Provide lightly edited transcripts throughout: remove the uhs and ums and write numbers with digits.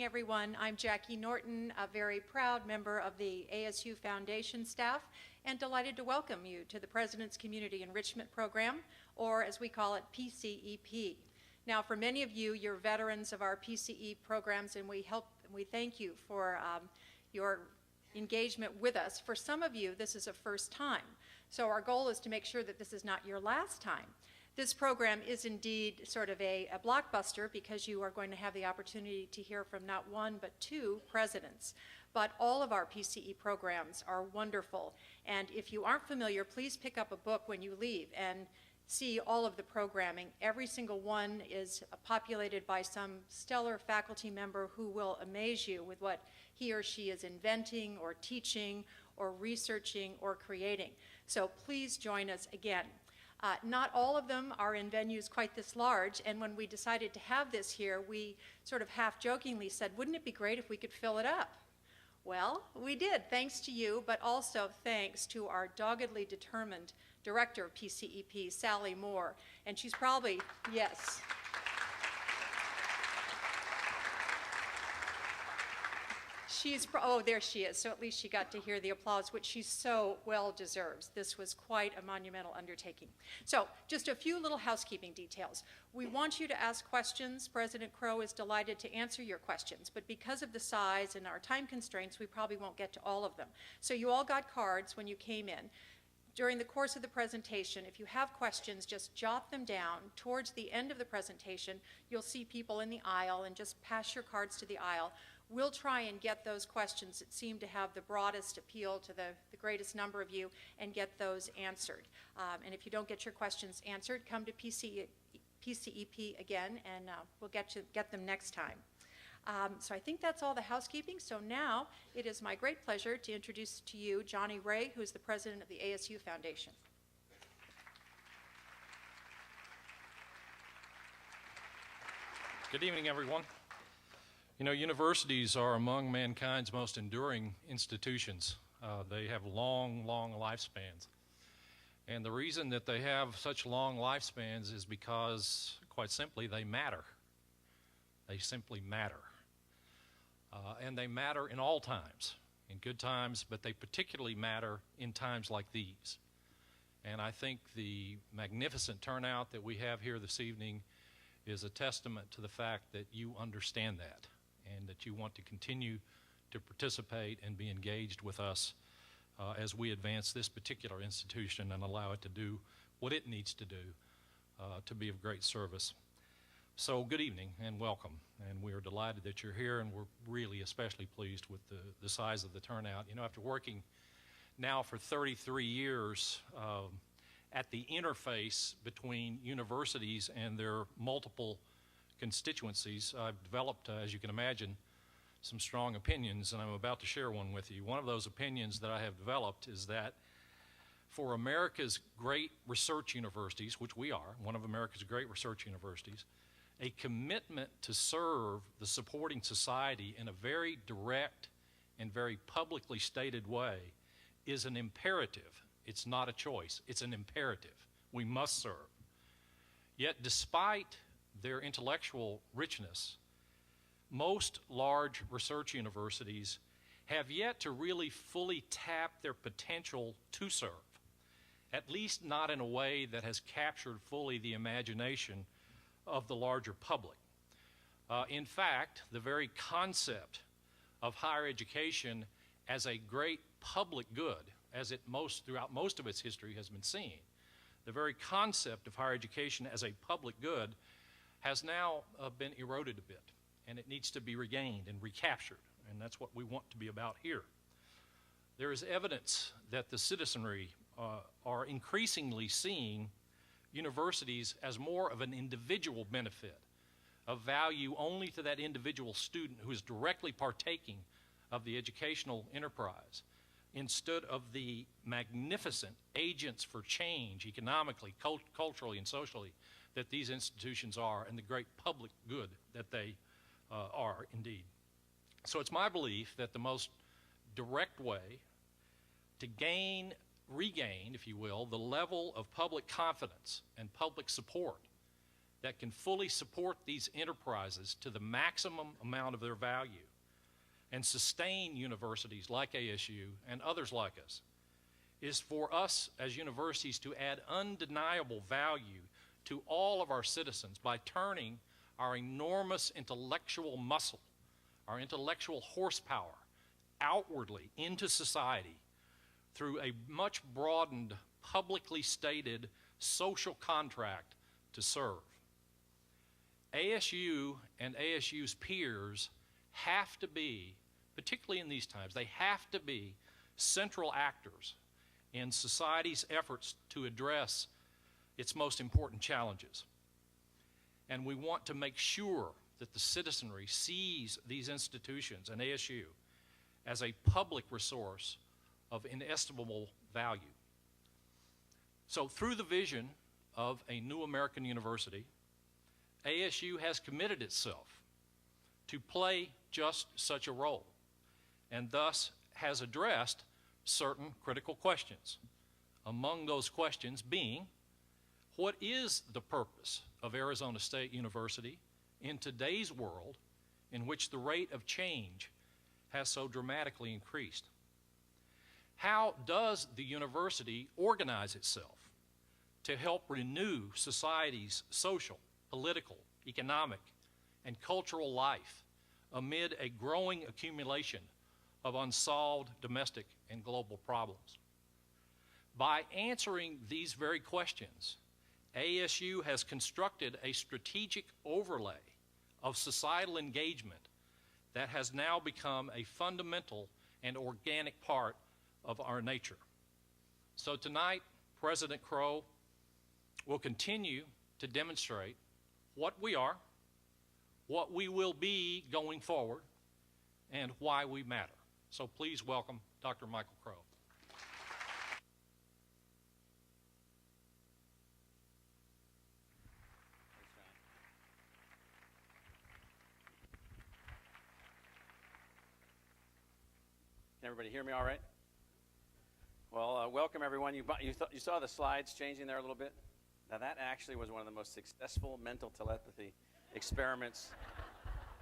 everyone. I'm Jackie Norton, a very proud member of the ASU Foundation staff, and delighted to welcome you to the President's Community Enrichment Program, or as we call it, PCEP. Now, for many of you, you're veterans of our PCE programs, and we thank you for your engagement with us. For some of you, this is a first time. So our goal is to make sure that this is not your last time. This program is indeed sort of a blockbuster because you are going to have the opportunity to hear from not one but two presidents. But all of our PCE programs are wonderful. And if you aren't familiar, please pick up a book when you leave and see all of the programming. Every single one is populated by some stellar faculty member who will amaze you with what he or she is inventing or teaching or researching or creating. So please join us again. Not all of them are in venues quite this large, and when we decided to have this here, we sort of half-jokingly said, wouldn't it be great if we could fill it up? Well, we did, thanks to you, but also thanks to our doggedly determined director of PCEP, Sally Moore, and she's probably, yes. Oh, there she is. So at least she got to hear the applause, which she so well deserves. This was quite a monumental undertaking. So just a few little housekeeping details. We want you to ask questions. President Crow is delighted to answer your questions, but because of the size and our time constraints, we probably won't get to all of them. So you all got cards when you came in. During the course of the presentation, if you have questions, just jot them down. Towards the end of the presentation, you'll see people in the aisle, and just pass your cards to the aisle. We'll try and get those questions that seem to have the broadest appeal to the greatest number of you and get those answered. And if you don't get your questions answered, come to PCEP again, and we'll get them next time. So I think that's all the housekeeping. So now it is my great pleasure to introduce to you Johnny Ray, who is the president of the ASU Foundation. Good evening, everyone. You know, universities are among mankind's most enduring institutions. They have long, long lifespans. And the reason that they have such long lifespans is because, quite simply, they matter. They simply matter. And they matter in all times, in good times, but they particularly matter in times like these. And I think the magnificent turnout that we have here this evening is a testament to the fact that you understand that, and that you want to continue to participate and be engaged with us as we advance this particular institution and allow it to do what it needs to do to be of great service. So good evening and welcome, and we are delighted that you're here, and we're really especially pleased with the size of the turnout. You know, after working now for 33 years at the interface between universities and their multiple constituencies, I've developed, as you can imagine, some strong opinions, and I'm about to share one with you. One of those opinions that I have developed is that for America's great research universities, which we are, one of America's great research universities, a commitment to serve the supporting society in a very direct and very publicly stated way is an imperative. It's not a choice. It's an imperative. We must serve. Yet despite their intellectual richness, most large research universities have yet to really fully tap their potential to serve, at least not in a way that has captured fully the imagination of the larger public. In fact, the very concept of higher education as a great public good, as it throughout most of its history has been seen, the very concept of higher education as a public good has now been eroded a bit, and it needs to be regained and recaptured, and that's what we want to be about here. There is evidence that the citizenry are increasingly seeing universities as more of an individual benefit, of value only to that individual student who is directly partaking of the educational enterprise, instead of the magnificent agents for change economically, culturally, and socially that these institutions are, and the great public good that they are indeed. So it's my belief that the most direct way to regain, if you will, the level of public confidence and public support that can fully support these enterprises to the maximum amount of their value and sustain universities like ASU and others like us is for us as universities to add undeniable value to all of our citizens by turning our enormous intellectual muscle, our intellectual horsepower, outwardly into society through a much broadened, publicly stated social contract to serve. ASU and ASU's peers have to be, particularly in these times, they have to be central actors in society's efforts to address its most important challenges. And we want to make sure that the citizenry sees these institutions and ASU as a public resource of inestimable value. So through the vision of a new American university, ASU has committed itself to play just such a role, and thus has addressed certain critical questions. Among those questions being, what is the purpose of Arizona State University in today's world in which the rate of change has so dramatically increased? How does the university organize itself to help renew society's social, political, economic, and cultural life amid a growing accumulation of unsolved domestic and global problems? By answering these very questions, ASU has constructed a strategic overlay of societal engagement that has now become a fundamental and organic part of our nature. So tonight, President Crow will continue to demonstrate what we are, what we will be going forward, and why we matter. So please welcome Dr. Michael Crow. Can everybody hear me all right? Well, welcome everyone. You saw the slides changing there a little bit? Now that actually was one of the most successful mental telepathy experiments.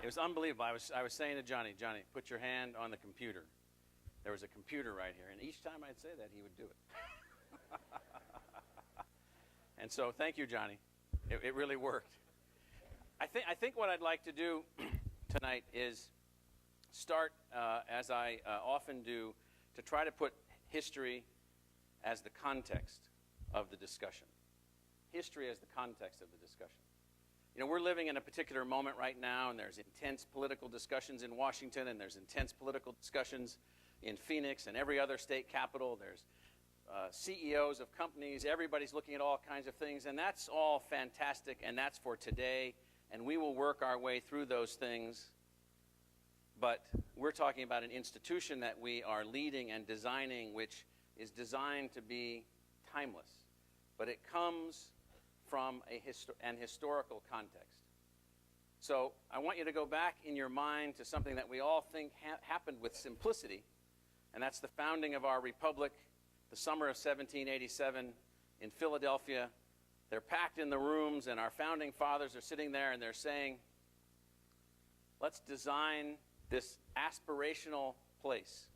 It was unbelievable. I was saying to Johnny, put your hand on the computer. There was a computer right here, and each time I'd say that, he would do it. And so thank you, Johnny. It really worked. I think what I'd like to do tonight is start, as I often do, to try to put history as the context of the discussion. History as the context of the discussion. You know, we're living in a particular moment right now, and there's intense political discussions in Washington, and there's intense political discussions in Phoenix and every other state capital. There's CEOs of companies. Everybody's looking at all kinds of things, and that's all fantastic, and that's for today, and we will work our way through those things. But we're talking about an institution that we are leading and designing, which is designed to be timeless. But it comes from an historical context. So I want you to go back in your mind to something that we all think happened with simplicity, and that's the founding of our republic, the summer of 1787 in Philadelphia. They're packed in the rooms, and our founding fathers are sitting there, and they're saying, let's design this aspirational place,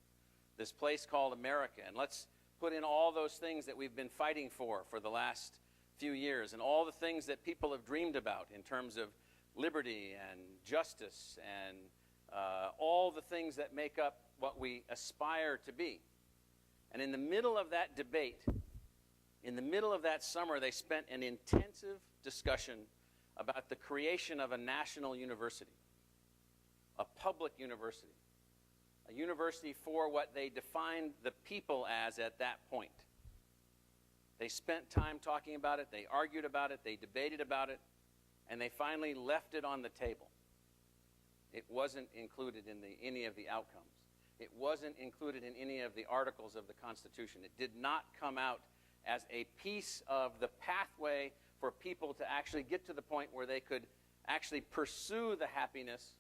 this place called America, and let's put in all those things that we've been fighting for the last few years, and all the things that people have dreamed about in terms of liberty and justice and all the things that make up what we aspire to be. And in the middle of that debate, in the middle of that summer, they spent an intensive discussion about the creation of a national university, a public university, a university for what they defined the people as at that point. They spent time talking about it, they argued about it, they debated about it, and they finally left it on the table. It wasn't included in any of the outcomes. It wasn't included in any of the articles of the Constitution. It did not come out as a piece of the pathway for people to actually get to the point where they could actually pursue the happiness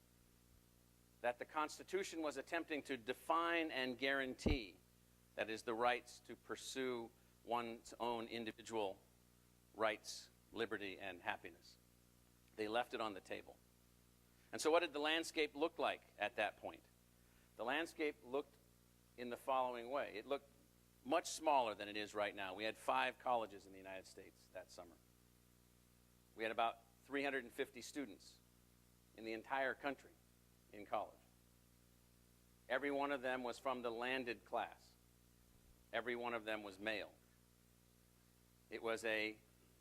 that the Constitution was attempting to define and guarantee, that is, the rights to pursue one's own individual rights, liberty, and happiness. They left it on the table. And so what did the landscape look like at that point? The landscape looked in the following way. It looked much smaller than it is right now. We had 5 colleges in the United States that summer. We had about 350 students in the entire country in college. Every one of them was from the landed class. Every one of them was male. It was a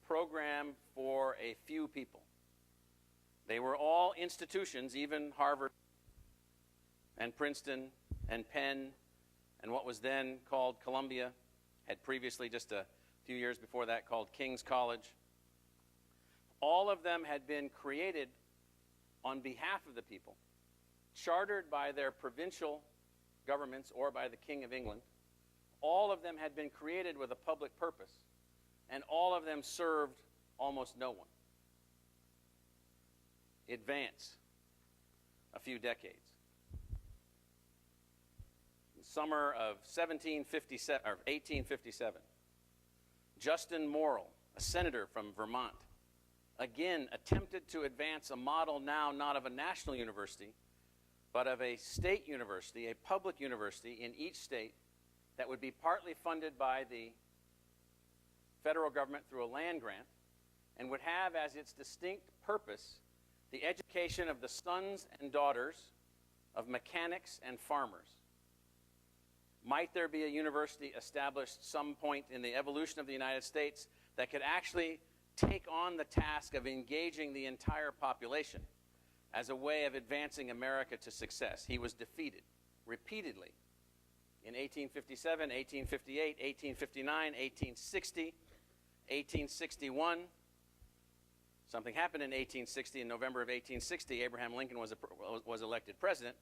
program for a few people. They were all institutions, even Harvard and Princeton and Penn and what was then called Columbia, had previously, just a few years before that, called King's College. All of them had been created on behalf of the people, chartered by their provincial governments or by the King of England. All of them had been created with a public purpose, and all of them served almost no one. Advance a few decades. In the summer of 1857, Justin Morrill, a senator from Vermont, again attempted to advance a model now not of a national university, but of a state university, a public university in each state that would be partly funded by the federal government through a land grant and would have as its distinct purpose the education of the sons and daughters of mechanics and farmers. Might there be a university established some point in the evolution of the United States that could actually take on the task of engaging the entire population as a way of advancing America to success? He was defeated repeatedly in 1857, 1858, 1859, 1860, 1861. Something happened in 1860. In November of 1860, Abraham Lincoln was elected president.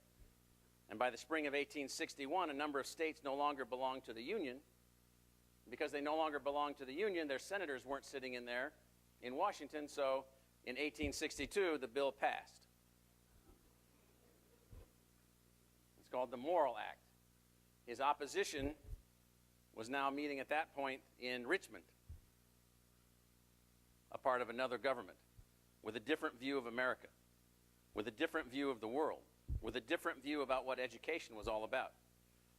And by the spring of 1861, a number of states no longer belonged to the Union. Because they no longer belonged to the Union, their senators weren't sitting in there in Washington, so in 1862, the bill passed. It's called the Morrill Act. His opposition was now meeting at that point in Richmond, a part of another government, with a different view of America, with a different view of the world, with a different view about what education was all about.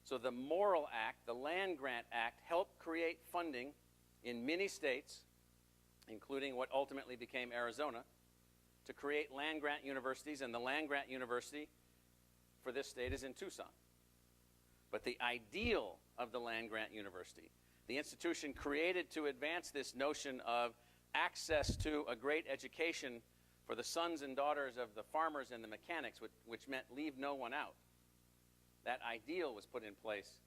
So the Morrill Act, the Land Grant Act, helped create funding in many states, including what ultimately became Arizona, to create land grant universities, and the land grant university for this state is in Tucson. But the ideal of the land grant university, the institution created to advance this notion of access to a great education for the sons and daughters of the farmers and the mechanics, which meant leave no one out. That ideal was put in place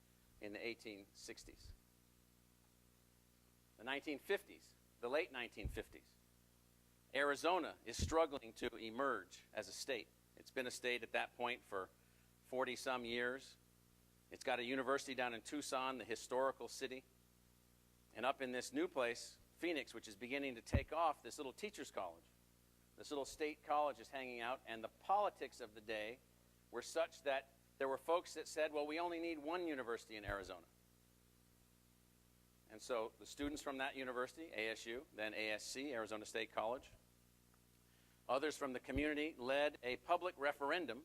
in the 1860s. The 1950s, the late 1950s, Arizona is struggling to emerge as a state. It's been a state at that point for 40-some years. It's got a university down in Tucson, the historical city. And up in this new place, Phoenix, which is beginning to take off, this little teacher's college. This little state college is hanging out, and the politics of the day were such that there were folks that said, well, we only need one university in Arizona. And so the students from that university, ASU, then ASC, Arizona State College, others from the community led a public referendum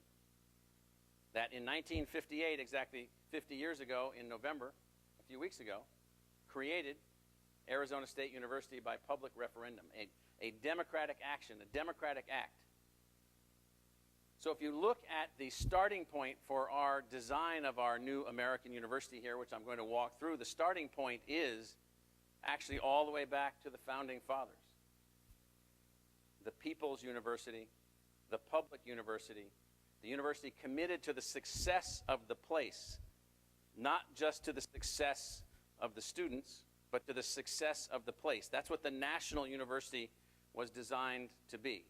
that in 1958, exactly 50 years ago in November, a few weeks ago, created Arizona State University by public referendum, a democratic action, a democratic act. So if you look at the starting point for our design of our new American university here, which I'm going to walk through, the starting point is actually all the way back to the Founding Fathers. The People's University, the public university, the university committed to the success of the place, not just to the success of the students, but to the success of the place. That's what the national university was designed to be.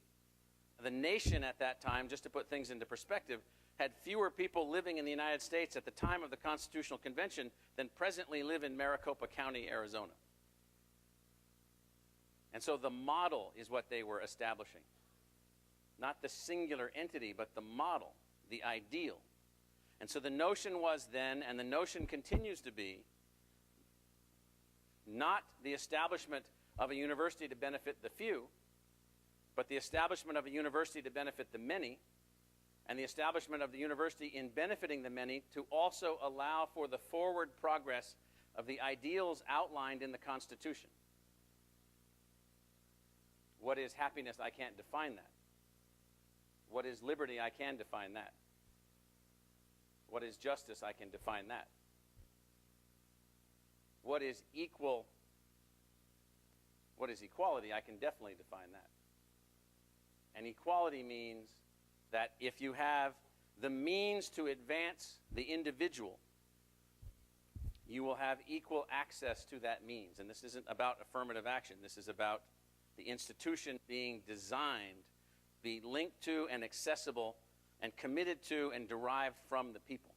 The nation at that time, just to put things into perspective, had fewer people living in the United States at the time of the Constitutional Convention than presently live in Maricopa County, Arizona. And so the model is what they were establishing. Not the singular entity, but the model, the ideal. And so the notion was then, and the notion continues to be, not the establishment of a university to benefit the few, but the establishment of a university to benefit the many, and the establishment of the university in benefiting the many to also allow for the forward progress of the ideals outlined in the Constitution. What is happiness? I can't define that. What is liberty? I can define that. What is justice? I can define that. What is equality? I can definitely define that. And equality means that if you have the means to advance the individual, you will have equal access to that means. And this isn't about affirmative action. This is about the institution being designed, be linked to and accessible and committed to and derived from the people.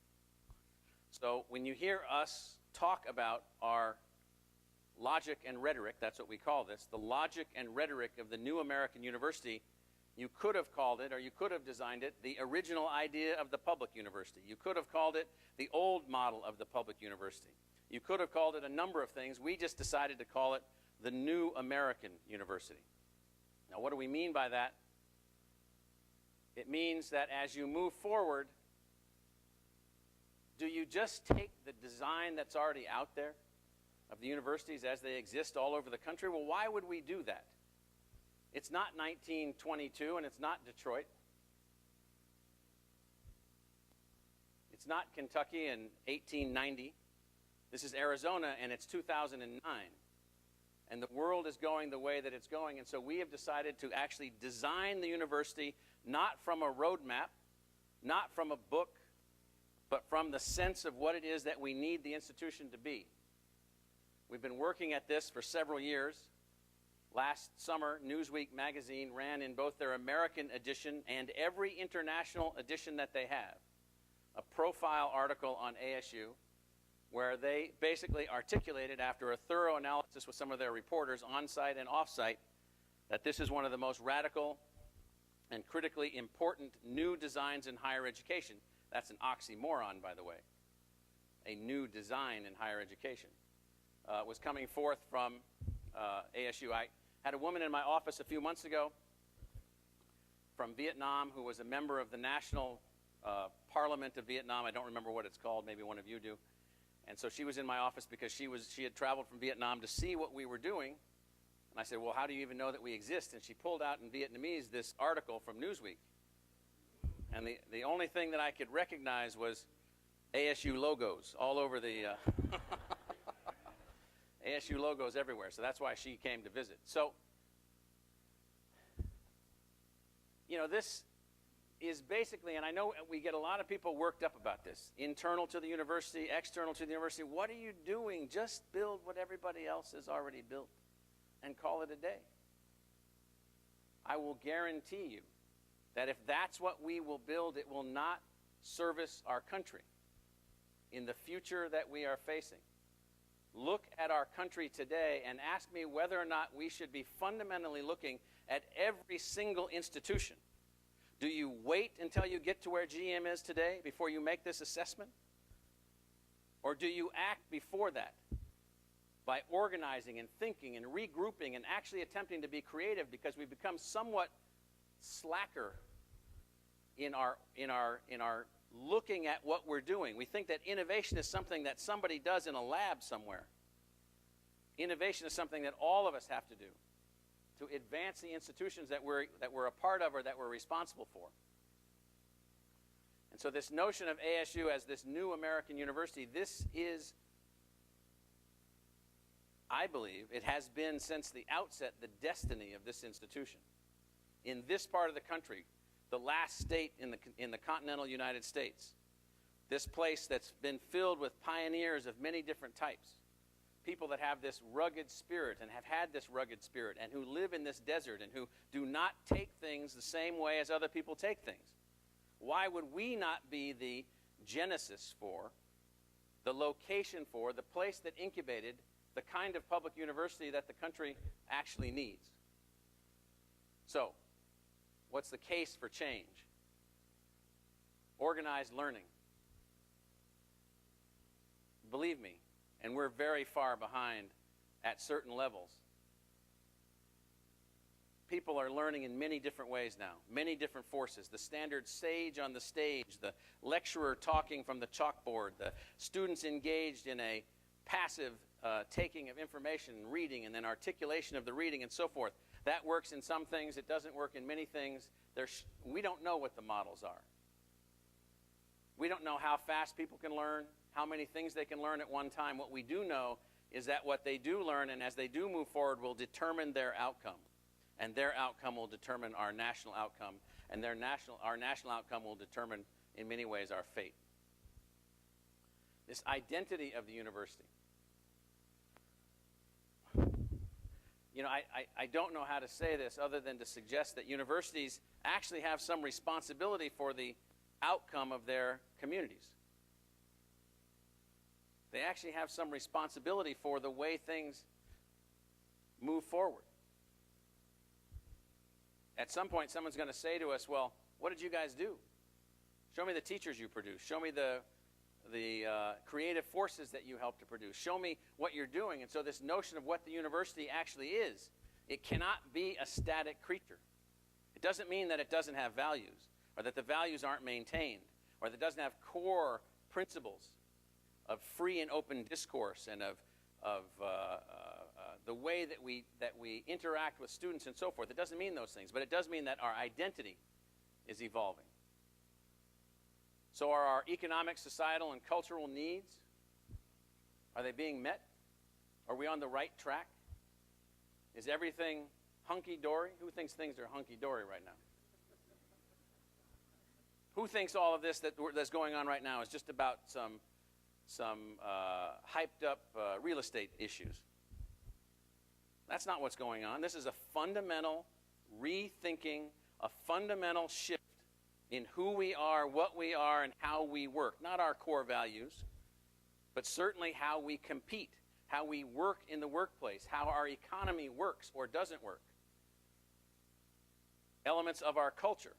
So when you hear us talk about our logic and rhetoric, that's what we call this, the logic and rhetoric of the new American university, you could have called it, or you could have designed it, the original idea of the public university. You could have called it the old model of the public university. You could have called it a number of things. We just decided to call it the new American university. Now, what do we mean by that? It means that as you move forward, do you just take the design that's already out there of the universities as they exist all over the country? Well, why would we do that? It's not 1922, and it's not Detroit. It's not Kentucky in 1890. This is Arizona, and it's 2009. And the world is going the way that it's going, and so we have decided to actually design the university not from a roadmap, not from a book, but from the sense of what it is that we need the institution to be. We've been working at this for several years. Last summer, Newsweek magazine ran in both their American edition and every international edition that they have a profile article on ASU where they basically articulated, after a thorough analysis with some of their reporters on-site and off-site, that this is one of the most radical and critically important new designs in higher education. That's an oxymoron, by the way. A new design in higher education was coming forth from ASU. I had a woman in my office a few months ago from Vietnam who was a member of the National Parliament of Vietnam. I don't remember what it's called. Maybe one of you do. And so she was in my office because she had traveled from Vietnam to see what we were doing. And I said, well, how do you even know that we exist? And she pulled out in Vietnamese this article from Newsweek. And the only thing that I could recognize was ASU logos all over the ASU logos everywhere. So that's why she came to visit. So, you know, this is basically, and I know we get a lot of people worked up about this, internal to the university, external to the university. What are you doing? Just build what everybody else has already built and call it a day. I will guarantee you that if that's what we will build, it will not service our country in the future that we are facing. Look at our country today and ask me whether or not we should be fundamentally looking at every single institution. Do you wait until you get to where GM is today before you make this assessment? Or do you act before that by organizing and thinking and regrouping and actually attempting to be creative, because we've become somewhat slacker in our looking at what we're doing. We think that innovation is something that somebody does in a lab somewhere. Innovation is something that all of us have to do to advance the institutions that we're a part of or that we're responsible for. And so this notion of ASU as this new American university, this is, I believe, it has been since the outset the destiny of this institution. In this part of the country, the last state in the continental United States, this place that's been filled with pioneers of many different types, people that have this rugged spirit and have had this rugged spirit and who live in this desert and who do not take things the same way as other people take things. Why would we not be the genesis for, the location for, the place that incubated the kind of public university that the country actually needs? So, what's the case for change? Organized learning. Believe me, and we're very far behind at certain levels. people are learning in many different ways now, many different forces. The standard sage on the stage, the lecturer talking from the chalkboard, the students engaged in a passive taking of information and reading, and then articulation of the reading and so forth. That works in some things. It doesn't work in many things. We don't know what the models are. We don't know how fast people can learn, how many things they can learn at one time. What we do know is that what they do learn, and as they do move forward, will determine their outcome. And their outcome will determine our national outcome. And our national outcome will determine, in many ways, our fate. This identity of the university. You know, I don't know how to say this other than to suggest that universities actually have some responsibility for the outcome of their communities. They actually have some responsibility for the way things move forward. At some point, someone's going to say to us, well, what did you guys do? Show me the teachers you produced. Show me the creative forces that you helped to produce. Show me what you're doing. And so this notion of what the university actually is, it cannot be a static creature. It doesn't mean that it doesn't have values, or that the values aren't maintained, or that it doesn't have core principles of free and open discourse and of the way that we interact with students and so forth. It doesn't mean those things, but it does mean that our identity is evolving. So are our economic, societal, and cultural needs, are they being met? Are we on the right track? Is everything hunky-dory? Who thinks things are hunky-dory right now? Who thinks all of this that's going on right now is just about some hyped-up real estate issues? That's not what's going on. This is a fundamental rethinking, a fundamental shift in who we are, what we are, and how we work. Not our core values, but certainly how we compete, how we work in the workplace, how our economy works or doesn't work. Elements of our culture.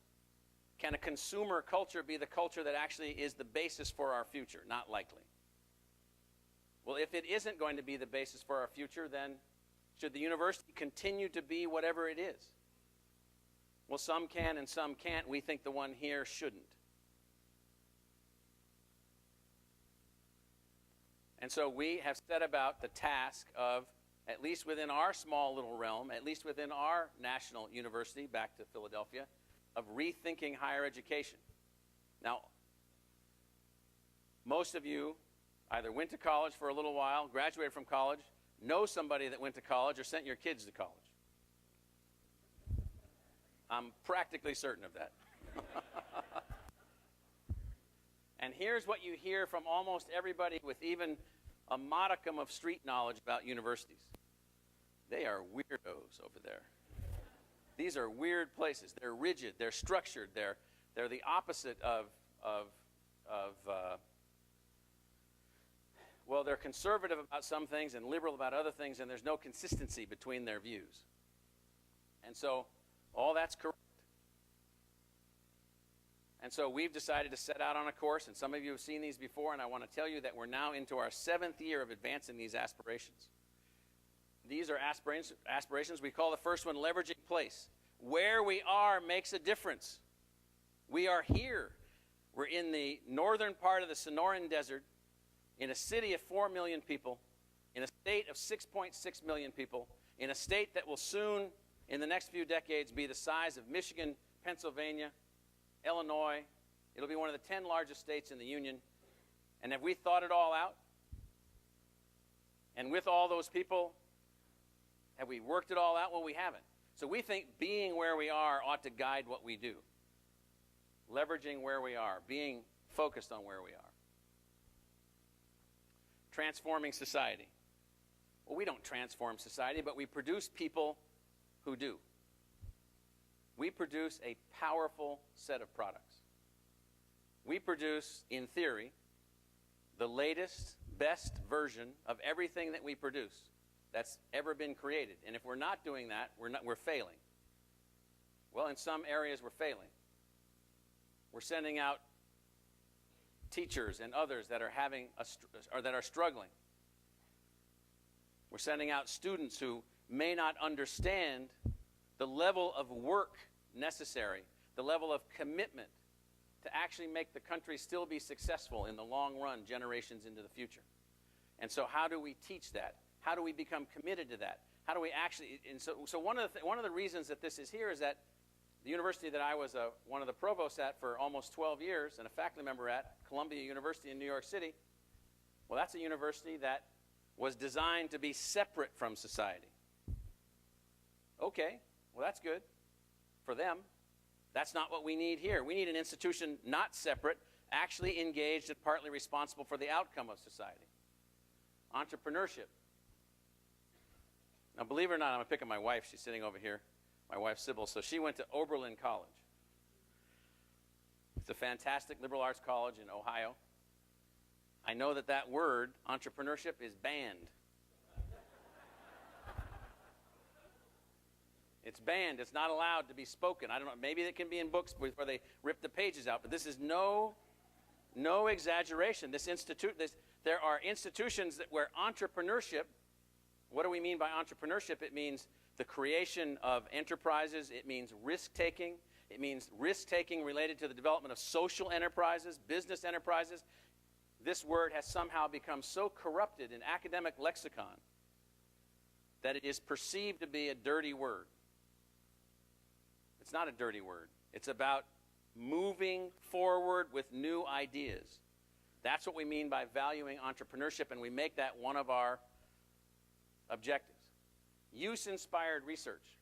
Can a consumer culture be the culture that actually is the basis for our future? Not likely. Well, if it isn't going to be the basis for our future, then should the university continue to be whatever it is? Well, some can and some can't. We think the one here shouldn't. And so we have set about the task of, at least within our small little realm, at least within our national university, back to Philadelphia, of rethinking higher education. Now, most of you either went to college for a little while, graduated from college, know somebody that went to college, or sent your kids to college. I'm practically certain of that. And here's what you hear from almost everybody with even a modicum of street knowledge about universities. They are weirdos over there. These are weird places. They're rigid. They're structured. They're the opposite of well, they're conservative about some things and liberal about other things, and there's no consistency between their views. And so all that's correct. And so we've decided to set out on a course, and some of you have seen these before, and I want to tell you that we're now into our 7th year of advancing these aspirations. These are aspirations. We call the first one leveraging place. Where we are makes a difference. We are here. We're in the northern part of the Sonoran Desert, in a city of 4 million people, in a state of 6.6 million people, in a state that will soon, in the next few decades, be the size of Michigan, Pennsylvania, Illinois. It'll be one of the 10 largest states in the Union. And have we thought it all out? And with all those people, have we worked it all out? Well, we haven't. So we think being where we are ought to guide what we do. Leveraging where we are, being focused on where we are. Transforming society. Well, we don't transform society, but we produce people who do. We produce a powerful set of products. We produce, in theory, the latest, best version of everything that we produce that's ever been created. And if we're not doing that, we're failing. Well, in some areas we're failing. We're sending out teachers and others that are that are struggling. We're sending out students who may not understand the level of work necessary, the level of commitment to actually make the country still be successful in the long run, generations into the future. And so how do we teach that? How do we become committed to that? How do we actually, and so one of the reasons that this is here is that the university that I was one of the provosts at for almost 12 years and a faculty member at, Columbia University in New York City, well, that's a university that was designed to be separate from society. Okay, well, that's good for them. That's not what we need here. We need an institution not separate, actually engaged and partly responsible for the outcome of society. Entrepreneurship. Now, believe it or not, I'm going to pick on my wife. She's sitting over here, my wife, Sybil. So she went to Oberlin College. It's a fantastic liberal arts college in Ohio. I know that that word, entrepreneurship, is banned. It's banned. It's not allowed to be spoken. I don't know. Maybe it can be in books where they rip the pages out. But this is no exaggeration. There are institutions where entrepreneurship, what do we mean by entrepreneurship? It means the creation of enterprises. It means risk-taking. It means risk-taking related to the development of social enterprises, business enterprises. This word has somehow become so corrupted in academic lexicon that it is perceived to be a dirty word. It's not a dirty word. It's about moving forward with new ideas. That's what we mean by valuing entrepreneurship, and we make that one of our objectives. Use-inspired research.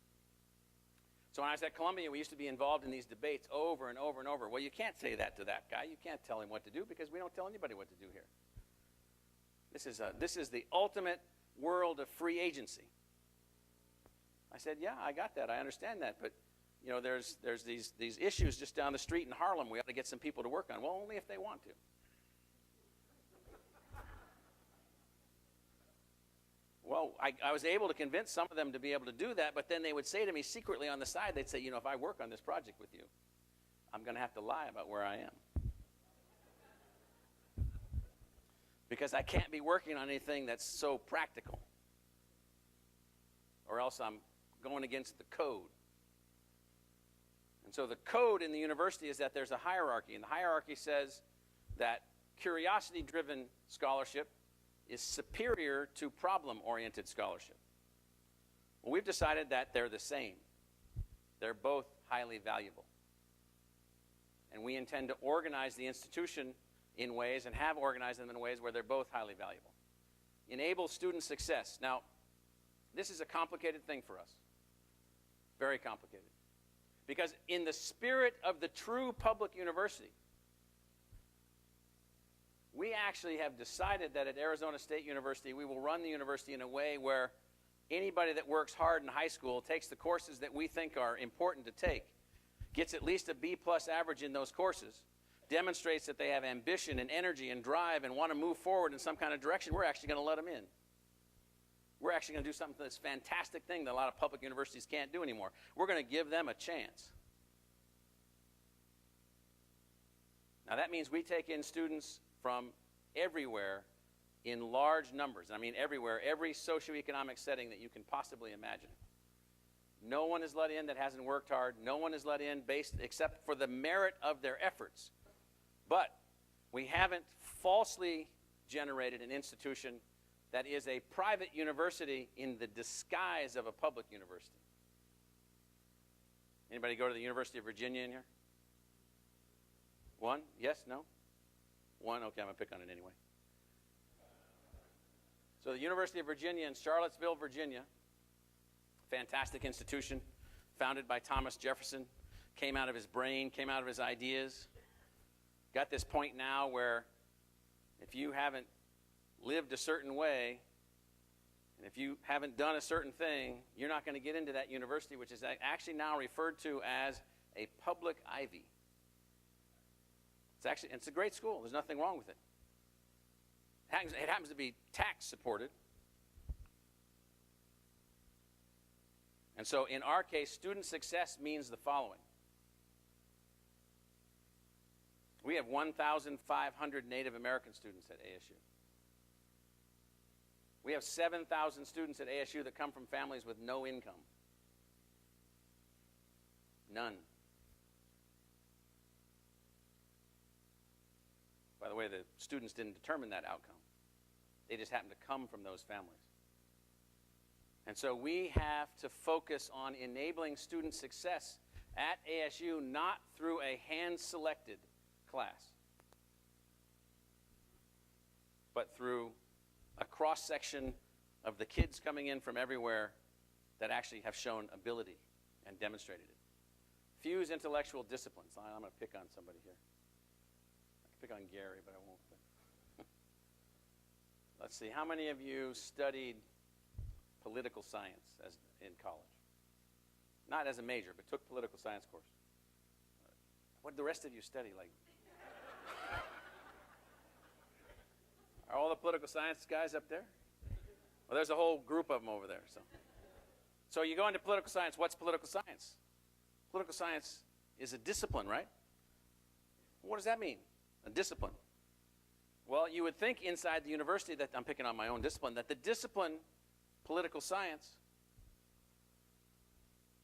So when I was at Columbia, we used to be involved in these debates over and over and over. Well, you can't say that to that guy. You can't tell him what to do because we don't tell anybody what to do here. This is the ultimate world of free agency. I said, yeah, I got that. I understand that. But, you know, there's these issues just down the street in Harlem we ought to get some people to work on. Well, only if they want to. Well, I was able to convince some of them to be able to do that, but then they would say to me secretly on the side, they'd say, you know, if I work on this project with you, I'm going to have to lie about where I am. Because I can't be working on anything that's so practical. Or else I'm going against the code. And so the code in the university is that there's a hierarchy, and the hierarchy says that curiosity-driven scholarship is superior to problem-oriented scholarship. Well, we've decided that they're the same. They're both highly valuable. And we intend to organize the institution in ways, and have organized them in ways where they're both highly valuable. Enable student success. Now, this is a complicated thing for us. Very complicated. Because in the spirit of the true public university, we actually have decided that at Arizona State University, we will run the university in a way where anybody that works hard in high school, takes the courses that we think are important to take, gets at least a B+ average in those courses, demonstrates that they have ambition and energy and drive and want to move forward in some kind of direction, we're actually going to let them in. We're actually going to do something, this fantastic thing that a lot of public universities can't do anymore. We're going to give them a chance. Now that means we take in students from everywhere in large numbers. I mean everywhere, every socioeconomic setting that you can possibly imagine. No one is let in that hasn't worked hard. No one is let in based except for the merit of their efforts. But we haven't falsely generated an institution that is a private university in the disguise of a public university. Anybody go to the University of Virginia in here? One? Yes? No? One? Okay, I'm going to pick on it anyway. So the University of Virginia in Charlottesville, Virginia, fantastic institution, founded by Thomas Jefferson, came out of his brain, came out of his ideas. Got this point now where if you haven't lived a certain way, and if you haven't done a certain thing, you're not going to get into that university, which is actually now referred to as a public Ivy. It's a great school. There's nothing wrong with it. It happens to be tax supported. And so in our case, student success means the following. We have 1,500 Native American students at ASU. We have 7,000 students at ASU that come from families with no income. None. By the way, the students didn't determine that outcome. They just happened to come from those families. And so we have to focus on enabling student success at ASU, not through a hand-selected class, but through a cross-section of the kids coming in from everywhere that actually have shown ability and demonstrated it. Fuse intellectual disciplines. I'm going to pick on somebody here. I can pick on Gary, but I won't. Let's see, how many of you studied political science in college? Not as a major, but took political science course. What did the rest of you study? Like, are all the political science guys up there? Well, there's a whole group of them over there. So you go into political science. What's political science? Political science is a discipline, right? What does that mean, a discipline? Well, you would think inside the university, that I'm picking on my own discipline, that the discipline, political science,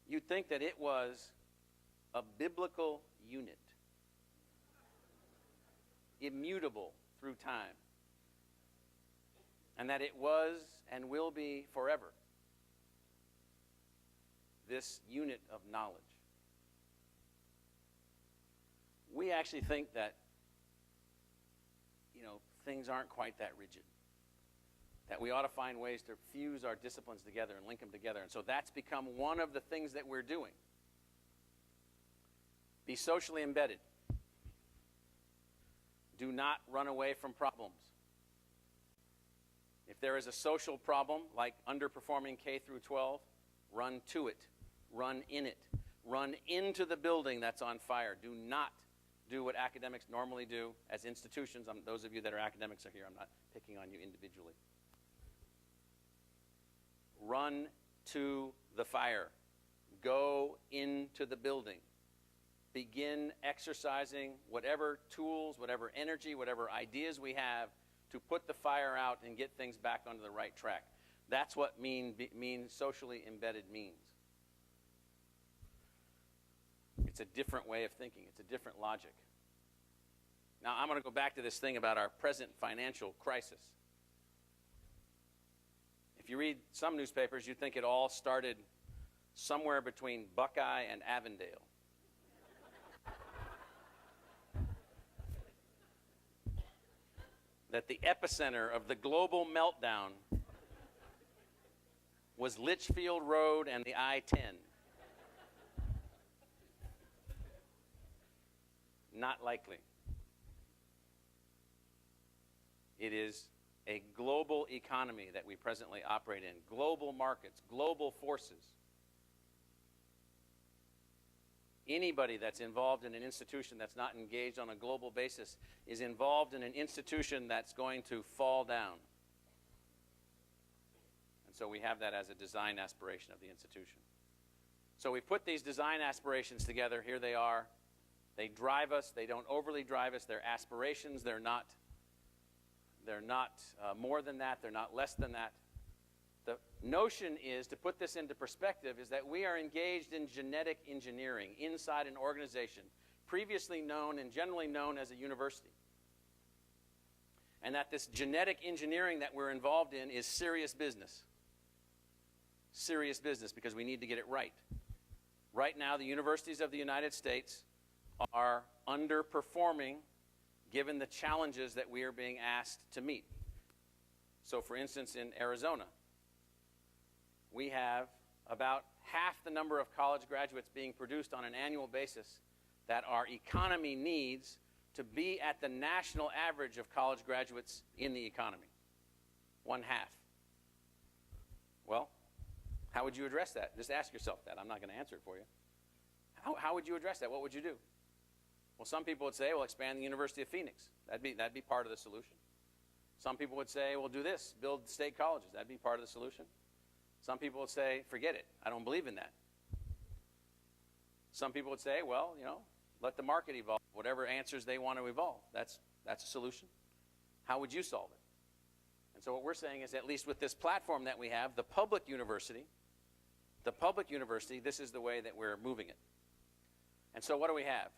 you'd think that it was a biblical unit, immutable through time, and that it was and will be forever this unit of knowledge. We actually think that, things aren't quite that rigid, that we ought to find ways to fuse our disciplines together and link them together. And so that's become one of the things that we're doing. Be socially embedded. Do not run away from problems. If there is a social problem, like underperforming K through 12, run to it. Run in it. Run into the building that's on fire. Do not do what academics normally do as institutions. Those of you that are academics are here. I'm not picking on you individually. Run to the fire. Go into the building. Begin exercising whatever tools, whatever energy, whatever ideas we have to put the fire out and get things back onto the right track. That's what socially embedded means. It's a different way of thinking. It's a different logic. Now, I'm going to go back to this thing about our present financial crisis. If you read some newspapers, you think it all started somewhere between Buckeye and Avondale. That the epicenter of the global meltdown was Litchfield Road and the I-10. Not likely. It is a global economy that we presently operate in, global markets, global forces. Anybody that's involved in an institution that's not engaged on a global basis is involved in an institution that's going to fall down. And so we have that as a design aspiration of the institution. So we put these design aspirations together. Here they are. They drive us. They don't overly drive us. They're aspirations. They're not more than that. They're not less than that. The notion is, to put this into perspective, is that we are engaged in genetic engineering inside an organization previously known and generally known as a university. And that this genetic engineering that we're involved in is serious business. Serious business, because we need to get it right. Right now, the universities of the United States are underperforming given the challenges that we are being asked to meet. So, for instance, in Arizona, we have about half the number of college graduates being produced on an annual basis that our economy needs to be at the national average of college graduates in the economy. 1/2. Well, how would you address that? Just ask yourself that. I'm not going to answer it for you. How would you address that? What would you do? Well, some people would say, well, expand the University of Phoenix. That'd be part of the solution. Some people would say, well, do this, build state colleges. That'd be part of the solution. Some people would say, forget it. I don't believe in that. Some people would say, well, let the market evolve. Whatever answers they want to evolve. That's a solution. How would you solve it? And so what we're saying is, at least with this platform that we have, the public university, this is the way that we're moving it. And so what do we have?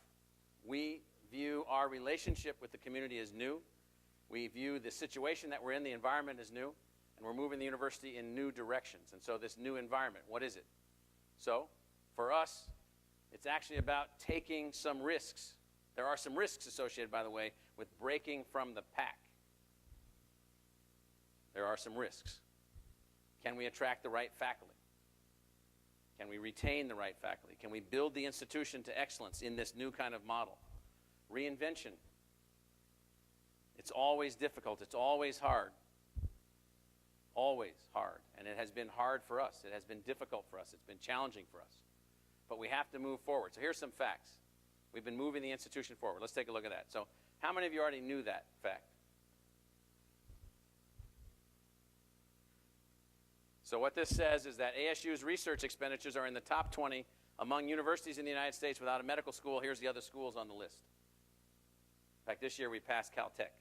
We view our relationship with the community as new. We view the situation that we're in, the environment, as new. And we're moving the university in new directions. And so this new environment, what is it? So for us, it's actually about taking some risks. There are some risks associated, by the way, with breaking from the pack. There are some risks. Can we attract the right faculty? Can we retain the right faculty? Can we build the institution to excellence in this new kind of model? Reinvention. It's always difficult. It's always hard. Always hard. And it has been hard for us. It has been difficult for us. It's been challenging for us. But we have to move forward. So here's some facts. We've been moving the institution forward. Let's take a look at that. So how many of you already knew that fact? So what this says is that ASU's research expenditures are in the top 20 among universities in the United States without a medical school. Here's the other schools on the list. In fact, this year we passed Caltech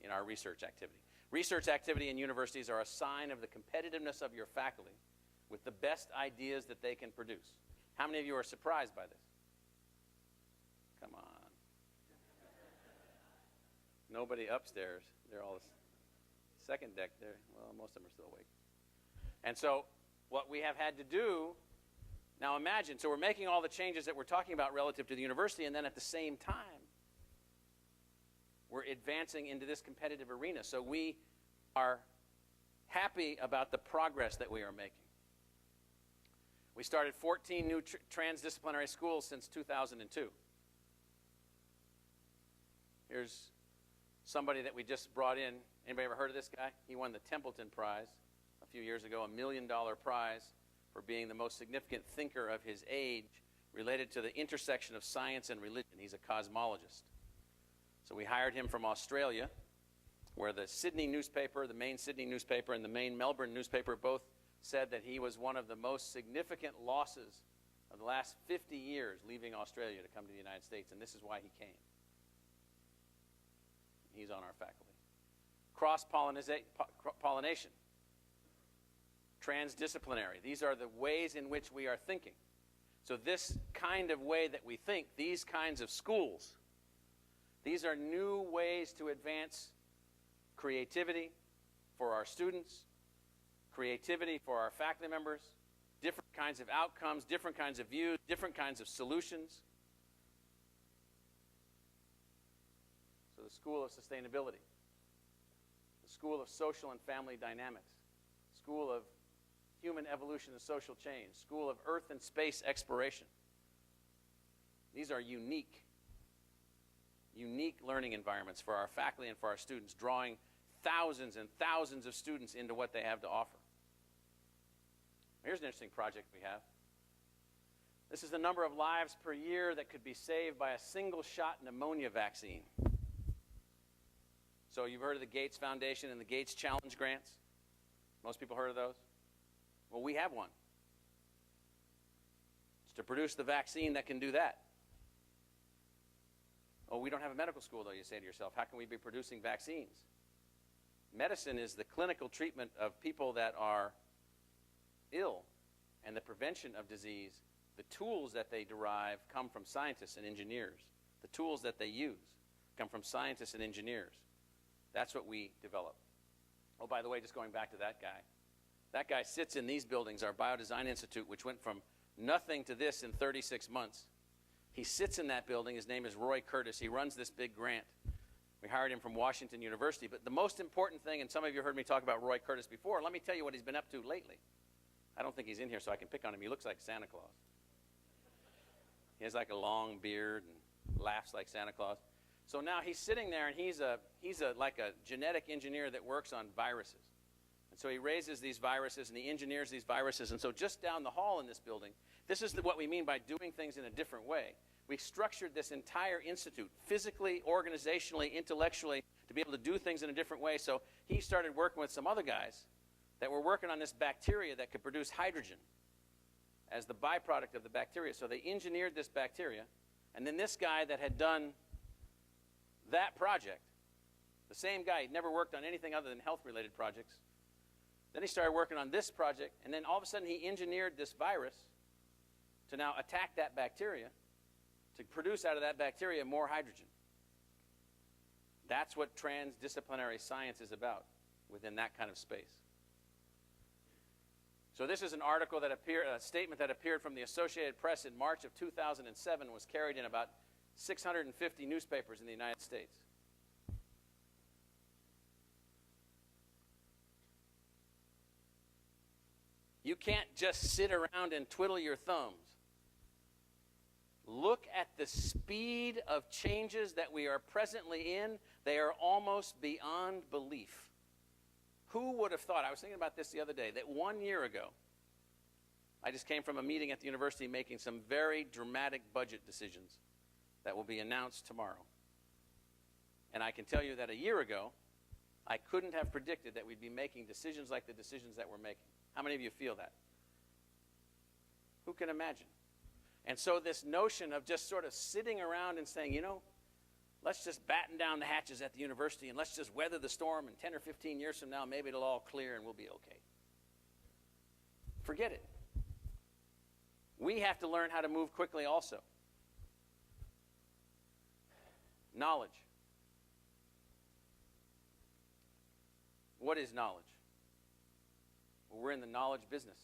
in our research activity. Research activity in universities are a sign of the competitiveness of your faculty with the best ideas that they can produce. How many of you are surprised by this? Come on. Nobody upstairs. They're all second deck there. Well, most of them are still awake. And so what we have had to do, now imagine, so we're making all the changes that we're talking about relative to the university, and then at the same time, we're advancing into this competitive arena. So we are happy about the progress that we are making. We started 14 new transdisciplinary schools since 2002. Here's somebody that we just brought in. Anybody ever heard of this guy? He won the Templeton Prize a few years ago, $1 million prize for being the most significant thinker of his age related to the intersection of science and religion. He's a cosmologist. So we hired him from Australia, where the Sydney newspaper, the main Sydney newspaper, and the main Melbourne newspaper both said that he was one of the most significant losses of the last 50 years leaving Australia to come to the United States, and this is why he came. He's on our faculty. Cross-pollination. Transdisciplinary. These are the ways in which we are thinking. So this kind of way that we think, these kinds of schools, these are new ways to advance creativity for our students, creativity for our faculty members, different kinds of outcomes, different kinds of views, different kinds of solutions. So the School of Sustainability, the School of Social and Family Dynamics, School of Human Evolution and Social Change, School of Earth and Space Exploration. These are unique learning environments for our faculty and for our students, drawing thousands and thousands of students into what they have to offer. Here's an interesting project we have. This is the number of lives per year that could be saved by a single-shot pneumonia vaccine. So you've heard of the Gates Foundation and the Gates Challenge grants? Most people heard of those? Well, we have one. It's to produce the vaccine that can do that. Oh, we don't have a medical school, though, you say to yourself. How can we be producing vaccines? Medicine is the clinical treatment of people that are ill and the prevention of disease. The tools that they derive come from scientists and engineers. The tools that they use come from scientists and engineers. That's what we develop. Oh, by the way, just going back to that guy. That guy sits in these buildings, our Biodesign Institute, which went from nothing to this in 36 months. He sits in that building. His name is Roy Curtis. He runs this big grant. We hired him from Washington University. But the most important thing, and some of you heard me talk about Roy Curtis before, let me tell you what he's been up to lately. I don't think he's in here so I can pick on him. He looks like Santa Claus. He has like a long beard and laughs like Santa Claus. So now he's sitting there, and he's like a genetic engineer that works on viruses. And so he raises these viruses, and he engineers these viruses. And so just down the hall in this building, this is what we mean by doing things in a different way. We structured this entire institute, physically, organizationally, intellectually, to be able to do things in a different way. So he started working with some other guys that were working on this bacteria that could produce hydrogen as the byproduct of the bacteria. So they engineered this bacteria, and then this guy that had done that project, the same guy, he'd never worked on anything other than health-related projects. Then he started working on this project, and then all of a sudden he engineered this virus to now attack that bacteria. to produce out of that bacteria more hydrogen. That's what transdisciplinary science is about within that kind of space. So this is an article that appeared, a statement that appeared from the Associated Press in March of 2007, was carried in about 650 newspapers in the United States. You can't just sit around and twiddle your thumbs. Look at the speed of changes that we are presently in. They are almost beyond belief. Who would have thought, I was thinking about this the other day, that 1 year ago, I just came from a meeting at the university making some very dramatic budget decisions that will be announced tomorrow. And I can tell you that a year ago, I couldn't have predicted that we'd be making decisions like the decisions that we're making. How many of you feel that? Who can imagine? And so this notion of just sort of sitting around and saying, you know, let's just batten down the hatches at the university and let's just weather the storm, and 10 or 15 years from now, maybe it'll all clear and we'll be okay. Forget it. We have to learn how to move quickly also. Knowledge. What is knowledge? Well, we're in the knowledge business.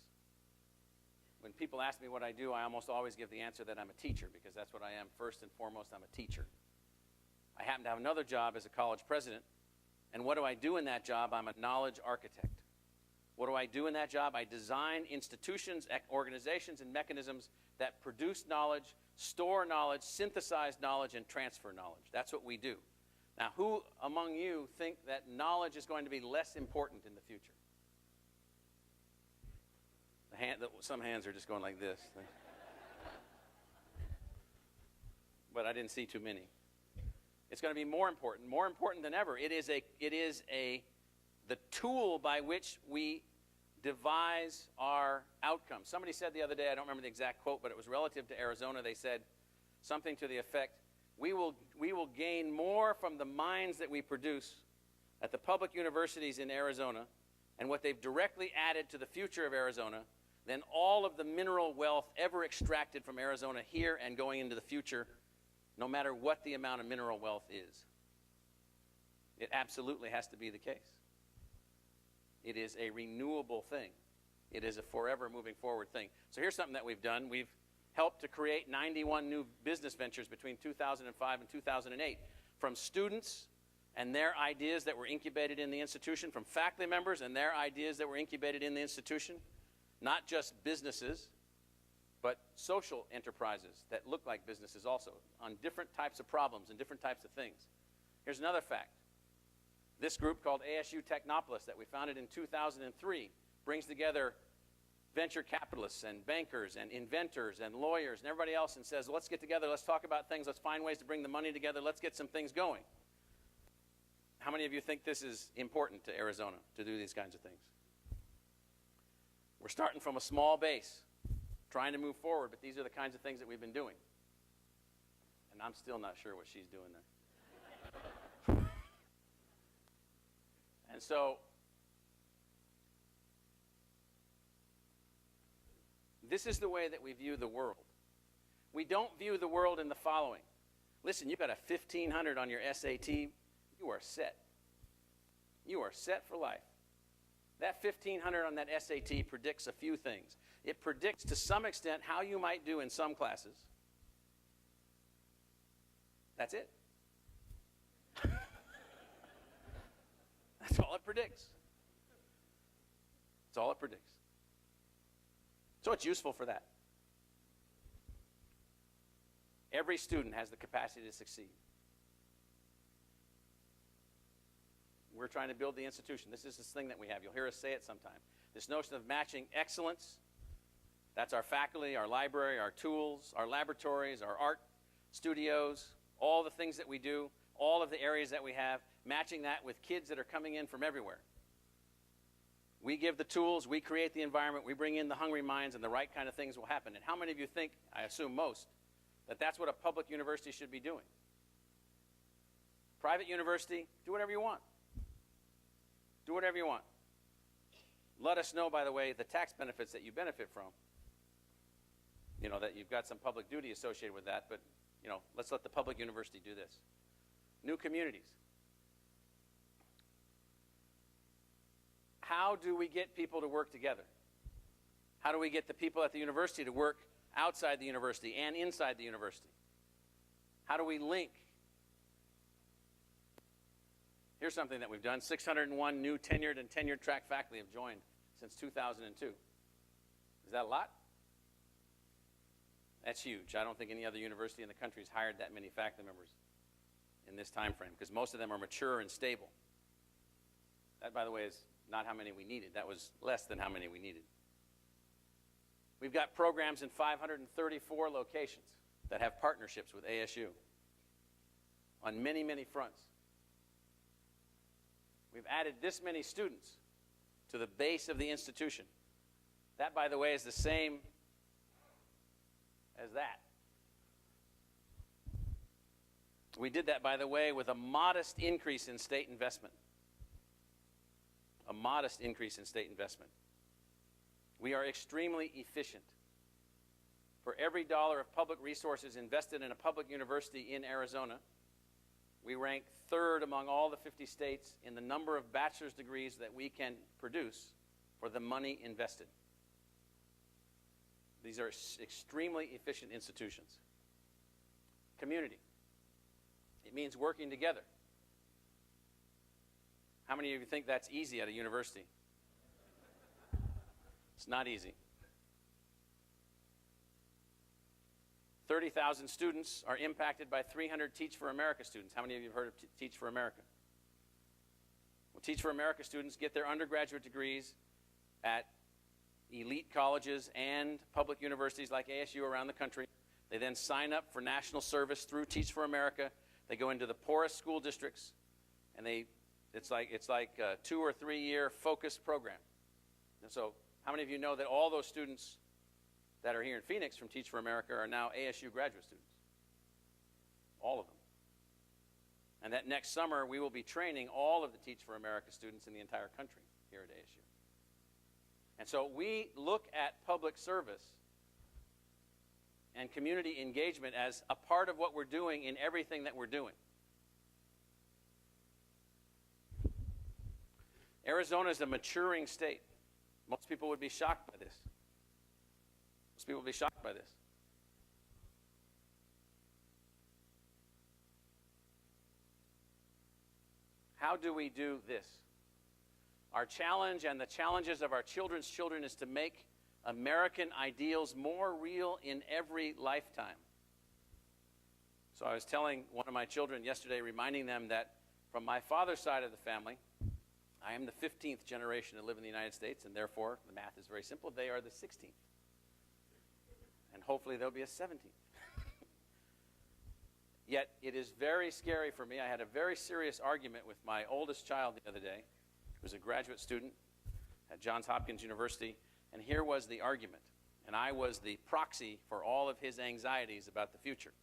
When people ask me what I do, I almost always give the answer that I'm a teacher, because that's what I am. First and foremost, I'm a teacher. I happen to have another job as a college president, and what do I do in that job? I'm a knowledge architect. What do I do in that job? I design institutions, organizations, and mechanisms that produce knowledge, store knowledge, synthesize knowledge, and transfer knowledge. That's what we do. Now, who among you think that knowledge is going to be less important in the future? Some hands are just going like this. But I didn't see too many. It's going to be more important than ever. It is the tool by which we devise our outcomes. Somebody said the other day, I don't remember the exact quote, but it was relative to Arizona. They said something to the effect, we will gain more from the minds that we produce at the public universities in Arizona and what they've directly added to the future of Arizona than all of the mineral wealth ever extracted from Arizona here and going into the future, no matter what the amount of mineral wealth is. It absolutely has to be the case. It is a renewable thing. It is a forever moving forward thing. So here's something that we've done. We've helped to create 91 new business ventures between 2005 and 2008 from students and their ideas that were incubated in the institution, from faculty members and their ideas that were incubated in the institution, not just businesses, but social enterprises that look like businesses also, on different types of problems and different types of things. Here's another fact. This group called ASU Technopolis that we founded in 2003 brings together venture capitalists and bankers and inventors and lawyers and everybody else and says, let's get together, let's talk about things, let's find ways to bring the money together, let's get some things going. How many of you think this is important to Arizona to do these kinds of things? We're starting from a small base, trying to move forward, but these are the kinds of things that we've been doing. And I'm still not sure what she's doing there. And so, this is the way that we view the world. We don't view the world in the following. Listen, you've got a 1500 on your SAT. You are set. You are set for life. That 1500 on that SAT predicts a few things. It predicts to some extent how you might do in some classes. That's it. That's all it predicts. That's all it predicts. So it's useful for that. Every student has the capacity to succeed. We're trying to build the institution. This is this thing that we have. You'll hear us say it sometime. This notion of matching excellence, that's our faculty, our library, our tools, our laboratories, our art studios, all the things that we do, all of the areas that we have, matching that with kids that are coming in from everywhere. We give the tools, we create the environment, we bring in the hungry minds, and the right kind of things will happen. And how many of you think, I assume most, that that's what a public university should be doing? Private university, do whatever you want. Do whatever you want. Let us know, by the way, the tax benefits that you benefit from. You know, that you've got some public duty associated with that, but let's let the public university do this. New communities. How do we get people to work together? How do we get the people at the university to work outside the university and inside the university? How do we link? Here's something that we've done. 601 new tenured and tenured-track faculty have joined since 2002. Is that a lot? That's huge. I don't think any other university in the country has hired that many faculty members in this time frame, because most of them are mature and stable. That, by the way, is not how many we needed. That was less than how many we needed. We've got programs in 534 locations that have partnerships with ASU on many, many fronts. We've added this many students to the base of the institution. That, by the way, is the same as that. We did that, by the way, with a modest increase in state investment. A modest increase in state investment. We are extremely efficient. For every dollar of public resources invested in a public university in Arizona, we rank third among all the 50 states in the number of bachelor's degrees that we can produce for the money invested. These are extremely efficient institutions. Community. It means working together. How many of you think that's easy at a university? It's not easy. 30,000 students are impacted by 300 Teach for America students. How many of you have heard of Teach for America? Well, Teach for America students get their undergraduate degrees at elite colleges and public universities like ASU around the country. They then sign up for national service through Teach for America. They go into the poorest school districts, and it's like a 2 or 3 year focused program. And so, how many of you know that all those students that are here in Phoenix from Teach for America are now ASU graduate students? All of them. And that next summer, we will be training all of the Teach for America students in the entire country here at ASU. And so we look at public service and community engagement as a part of what we're doing in everything that we're doing. Arizona is a maturing state. Most people would be shocked by this. Most people would be shocked by this. How do we do this? Our challenge and the challenges of our children's children is to make American ideals more real in every lifetime. So I was telling one of my children yesterday, reminding them that from my father's side of the family, I am the 15th generation to live in the United States, and therefore, the math is very simple, they are the 16th. And hopefully there'll be a 17th. Yet it is very scary for me. I had a very serious argument with my oldest child the other day, who was a graduate student at Johns Hopkins University, and here was the argument. And I was the proxy for all of his anxieties about the future.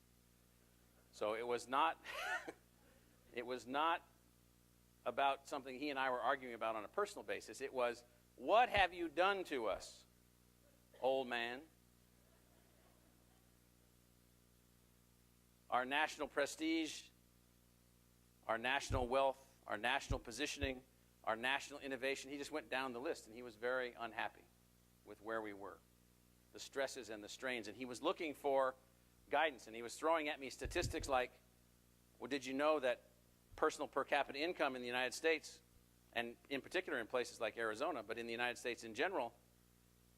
So it was not, it was not about something he and I were arguing about on a personal basis. It was, what have you done to us, old man? Our national prestige, our national wealth, our national positioning, our national innovation. He just went down the list, and he was very unhappy with where we were, the stresses and the strains. And he was looking for guidance, and he was throwing at me statistics like, well, did you know that personal per capita income in the United States, and in particular in places like Arizona, but in the United States in general,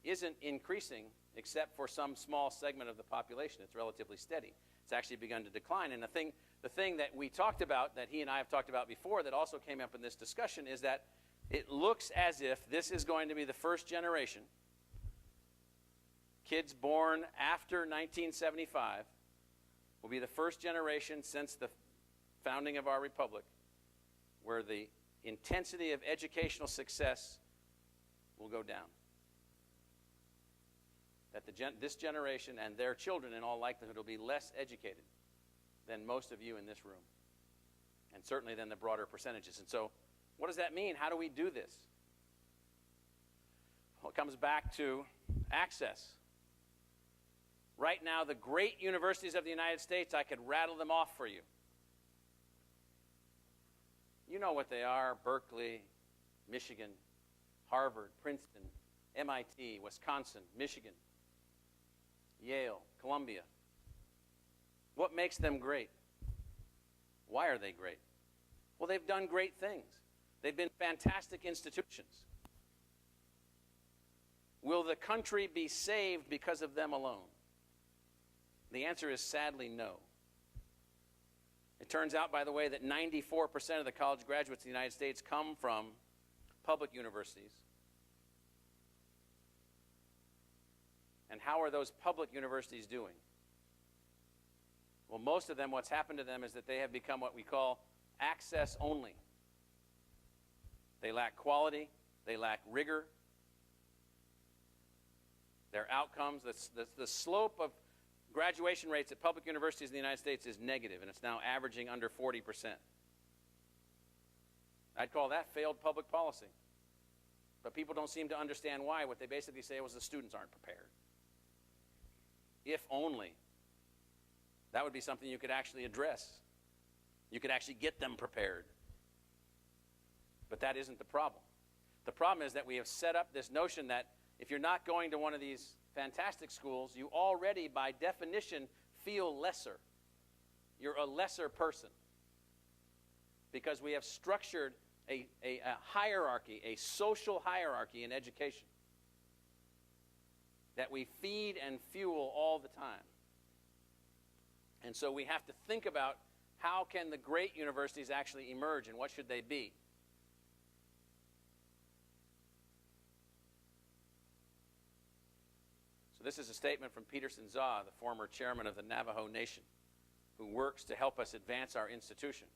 isn't increasing except for some small segment of the population. It's relatively steady. It's actually begun to decline. And the thing that we talked about, that he and I have talked about before, that also came up in this discussion, is that it looks as if this is going to be the first generation, kids born after 1975, will be the first generation since the founding of our republic where the intensity of educational success will go down. That this generation and their children, in all likelihood, will be less educated than most of you in this room, and certainly than the broader percentages. And so, what does that mean? How do we do this? Well, it comes back to access. Right now, the great universities of the United States, I could rattle them off for you. You know what they are: Berkeley, Michigan, Harvard, Princeton, MIT, Wisconsin, Michigan, Yale, Columbia. What makes them great? Why are they great? Well, they've done great things. They've been fantastic institutions. Will the country be saved because of them alone? The answer is sadly no. It turns out, by the way, that 94% of the college graduates in the United States come from public universities. And how are those public universities doing? Well, most of them, what's happened to them is that they have become what we call access only. They lack quality, they lack rigor. Their outcomes, the slope of graduation rates at public universities in the United States is negative, and it's now averaging under 40%. I'd call that failed public policy. But people don't seem to understand why. What they basically say was the students aren't prepared. If only that would be something you could actually address. You could actually get them prepared. But that isn't the problem. The problem is that we have set up this notion that if you're not going to one of these fantastic schools, you already, by definition, feel lesser. You're a lesser person. Because we have structured a hierarchy, a social hierarchy in education that we feed and fuel all the time. And so we have to think about how can the great universities actually emerge and what should they be. So this is a statement from Peterson Zaw, the former chairman of the Navajo Nation, who works to help us advance our institution.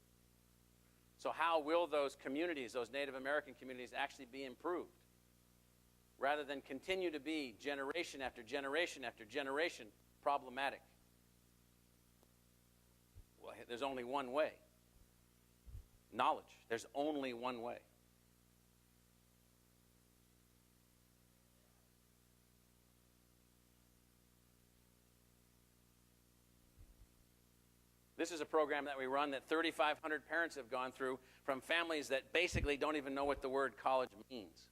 So how will those communities, those Native American communities, actually be improved? Rather than continue to be generation after generation after generation problematic. Well, there's only one way. Knowledge. There's only one way. This is a program that we run that 3,500 parents have gone through from families that basically don't even know what the word college means.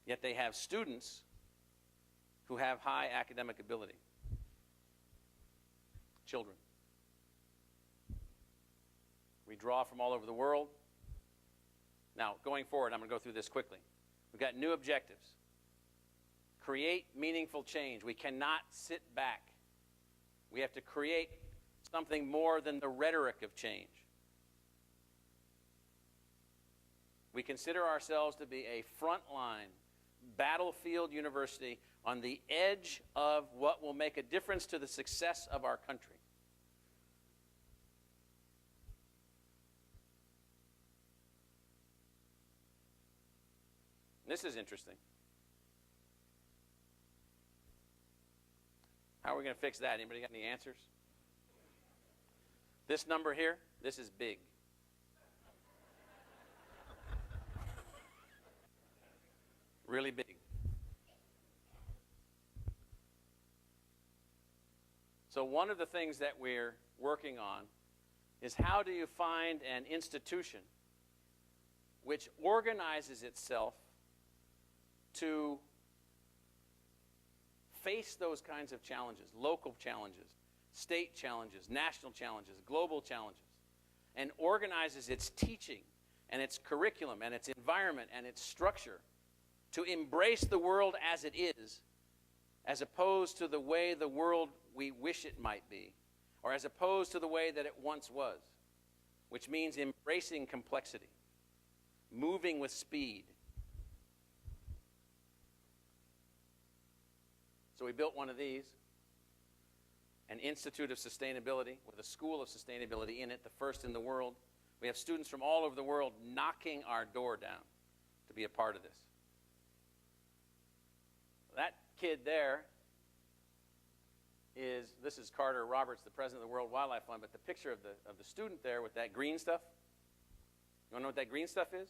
Yet they have students who have high academic ability. Children. We draw from all over the world. Now, going forward, I'm going to go through this quickly. We've got new objectives. Create meaningful change. We cannot sit back. We have to create something more than the rhetoric of change. We consider ourselves to be a frontline, battlefield university on the edge of what will make a difference to the success of our country. This is interesting. How are we going to fix that? Anybody got any answers? This number here, this is big. Really big. So one of the things that we're working on is how do you find an institution which organizes itself to face those kinds of challenges, local challenges, state challenges, national challenges, global challenges, and organizes its teaching and its curriculum and its environment and its structure to embrace the world as it is, as opposed to the way the world we wish it might be, or as opposed to the way that it once was, which means embracing complexity, moving with speed. So we built one of these, an Institute of Sustainability with a School of Sustainability in it, the first in the world. We have students from all over the world knocking our door down to be a part of this. That kid there this is Carter Roberts, the president of the World Wildlife Fund, but the picture of the student there with that green stuff, you want to know what that green stuff is?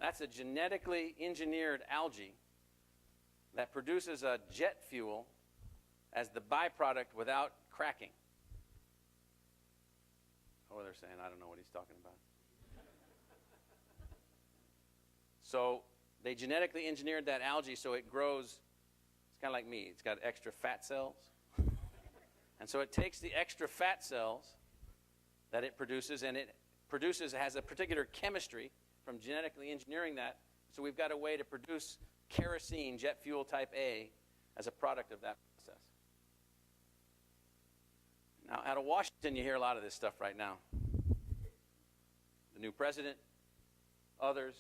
That's a genetically engineered algae that produces a jet fuel as the byproduct without cracking. Oh, they're saying, I don't know what he's talking about. So they genetically engineered that algae so it grows, it's kind of like me, it's got extra fat cells. And so it takes the extra fat cells that it produces, and it has a particular chemistry from genetically engineering that. So we've got a way to produce kerosene, jet fuel type A, as a product of that process. Now, out of Washington, you hear a lot of this stuff right now. The new president, others,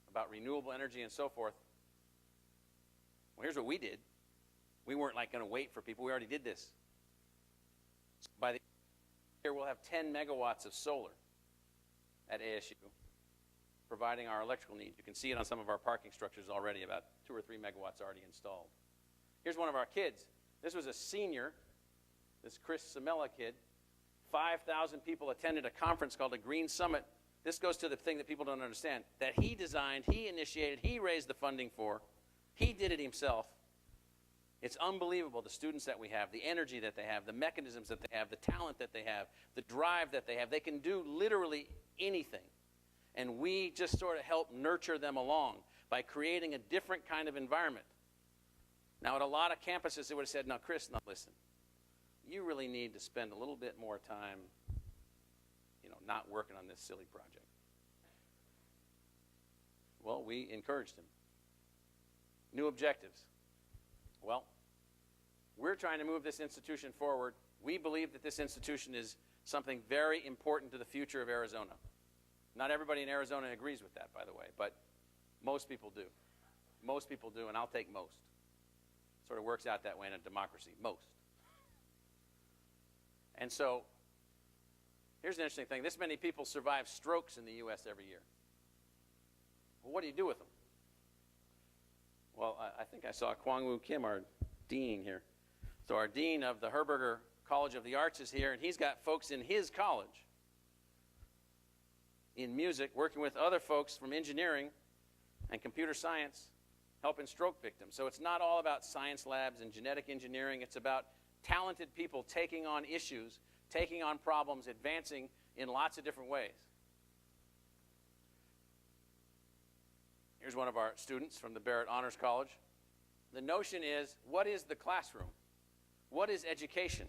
about renewable energy and so forth. Well, here's what we did. We weren't like going to wait for people. We already did this. By the year, we'll have 10 megawatts of solar at ASU, providing our electrical needs. You can see it on some of our parking structures already, about 2 or 3 megawatts already installed. Here's one of our kids. This was a senior, this Chris Samela kid. 5,000 people attended a conference called a Green Summit. This goes to the thing that people don't understand, that he designed, he initiated, he raised the funding for. He did it himself. It's unbelievable, the students that we have, the energy that they have, the mechanisms that they have, the talent that they have, the drive that they have. They can do literally anything. And we just sort of help nurture them along by creating a different kind of environment. Now, at a lot of campuses, they would have said, no, Chris, no, listen, you really need to spend a little bit more time, not working on this silly project. Well, we encouraged him. New objectives. Well, we're trying to move this institution forward. We believe that this institution is something very important to the future of Arizona. Not everybody in Arizona agrees with that, by the way, but most people do. Most people do, and I'll take most. Sort of works out that way in a democracy, most. And so, here's an interesting thing. This many people survive strokes in the U.S. every year. Well, what do you do with them? Well, I think I saw Kwang Woo Kim, our dean here. So our dean of the Herberger College of the Arts is here, and he's got folks in his college in music, working with other folks from engineering and computer science, helping stroke victims. So it's not all about science labs and genetic engineering. It's about talented people taking on issues, taking on problems, advancing in lots of different ways. Here's one of our students from the Barrett Honors College. The notion is, what is the classroom? What is education?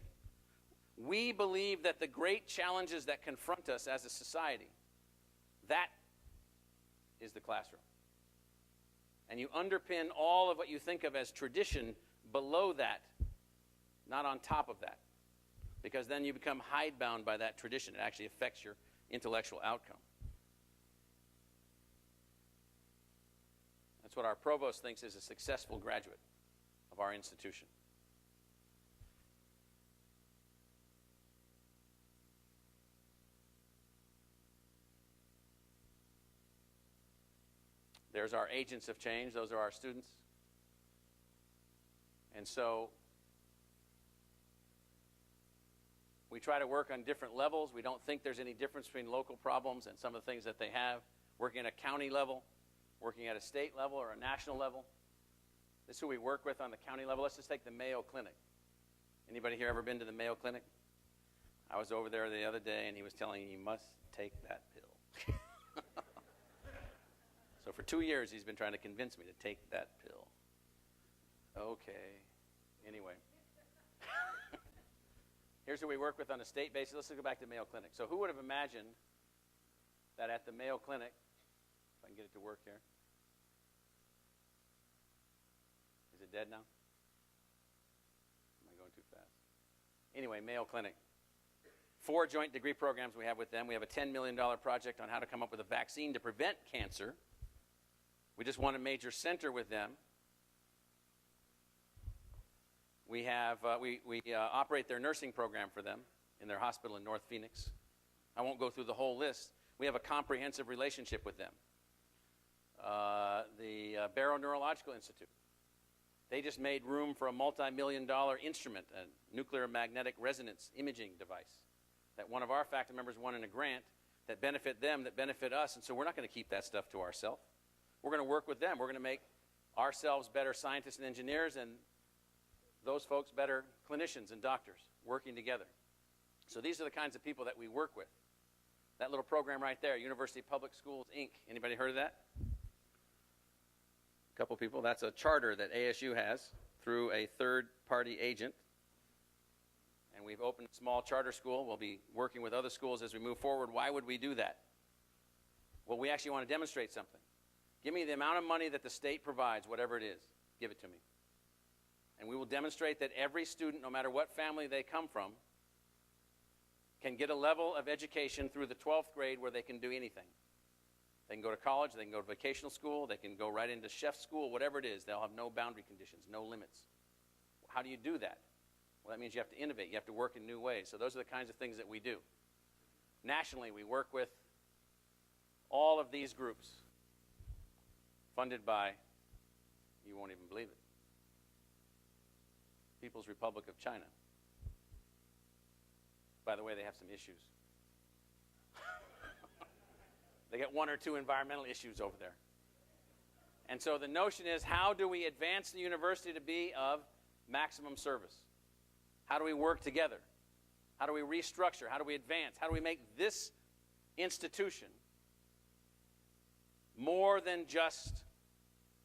We believe that the great challenges that confront us as a society, that is the classroom. And you underpin all of what you think of as tradition below that, not on top of that. Because then you become hidebound by that tradition. It actually affects your intellectual outcome. That's what our provost thinks is a successful graduate of our institution. There's our agents of change. Those are our students. And so we try to work on different levels. We don't think there's any difference between local problems and some of the things that they have. Working at a county level, working at a state level or a national level. This is who we work with on the county level. Let's just take the Mayo Clinic. Anybody here ever been to the Mayo Clinic? I was over there the other day, and he was telling me, you must take that pill. So for 2 years, he's been trying to convince me to take that pill. Okay. Anyway. Here's who we work with on a state basis. Let's go back to Mayo Clinic. So who would have imagined that at the Mayo Clinic, if I can get it to work here. Is it dead now? Am I going too fast? Anyway, Mayo Clinic. 4 joint degree programs we have with them. We have a $10 million project on how to come up with a vaccine to prevent cancer. We just won a major center with them. We have we operate their nursing program for them in their hospital in North Phoenix. I won't go through the whole list. We have a comprehensive relationship with them. The Barrow Neurological Institute. They just made room for a multi-million-dollar instrument, a nuclear magnetic resonance imaging device, that one of our faculty members won in a grant that benefit them, that benefit us, and so we're not going to keep that stuff to ourselves. We're going to work with them. We're going to make ourselves better scientists and engineers, and those folks better clinicians and doctors working together. So these are the kinds of people that we work with. That little program right there, University Public Schools, Inc. Anybody heard of that? A couple people. That's a charter that ASU has through a third-party agent. And we've opened a small charter school. We'll be working with other schools as we move forward. Why would we do that? Well, we actually want to demonstrate something. Give me the amount of money that the state provides, whatever it is. Give it to me. And we will demonstrate that every student, no matter what family they come from, can get a level of education through the 12th grade where they can do anything. They can go to college, they can go to vocational school, they can go right into chef school, whatever it is. They'll have no boundary conditions, no limits. How do you do that? Well, that means you have to innovate. You have to work in new ways. So those are the kinds of things that we do. Nationally, we work with all of these groups funded by, you won't even believe it, People's Republic of China. By the way, they have some issues. They got one or two environmental issues over there. And so the notion is, how do we advance the university to be of maximum service? How do we work together? How do we restructure? How do we advance? How do we make this institution more than just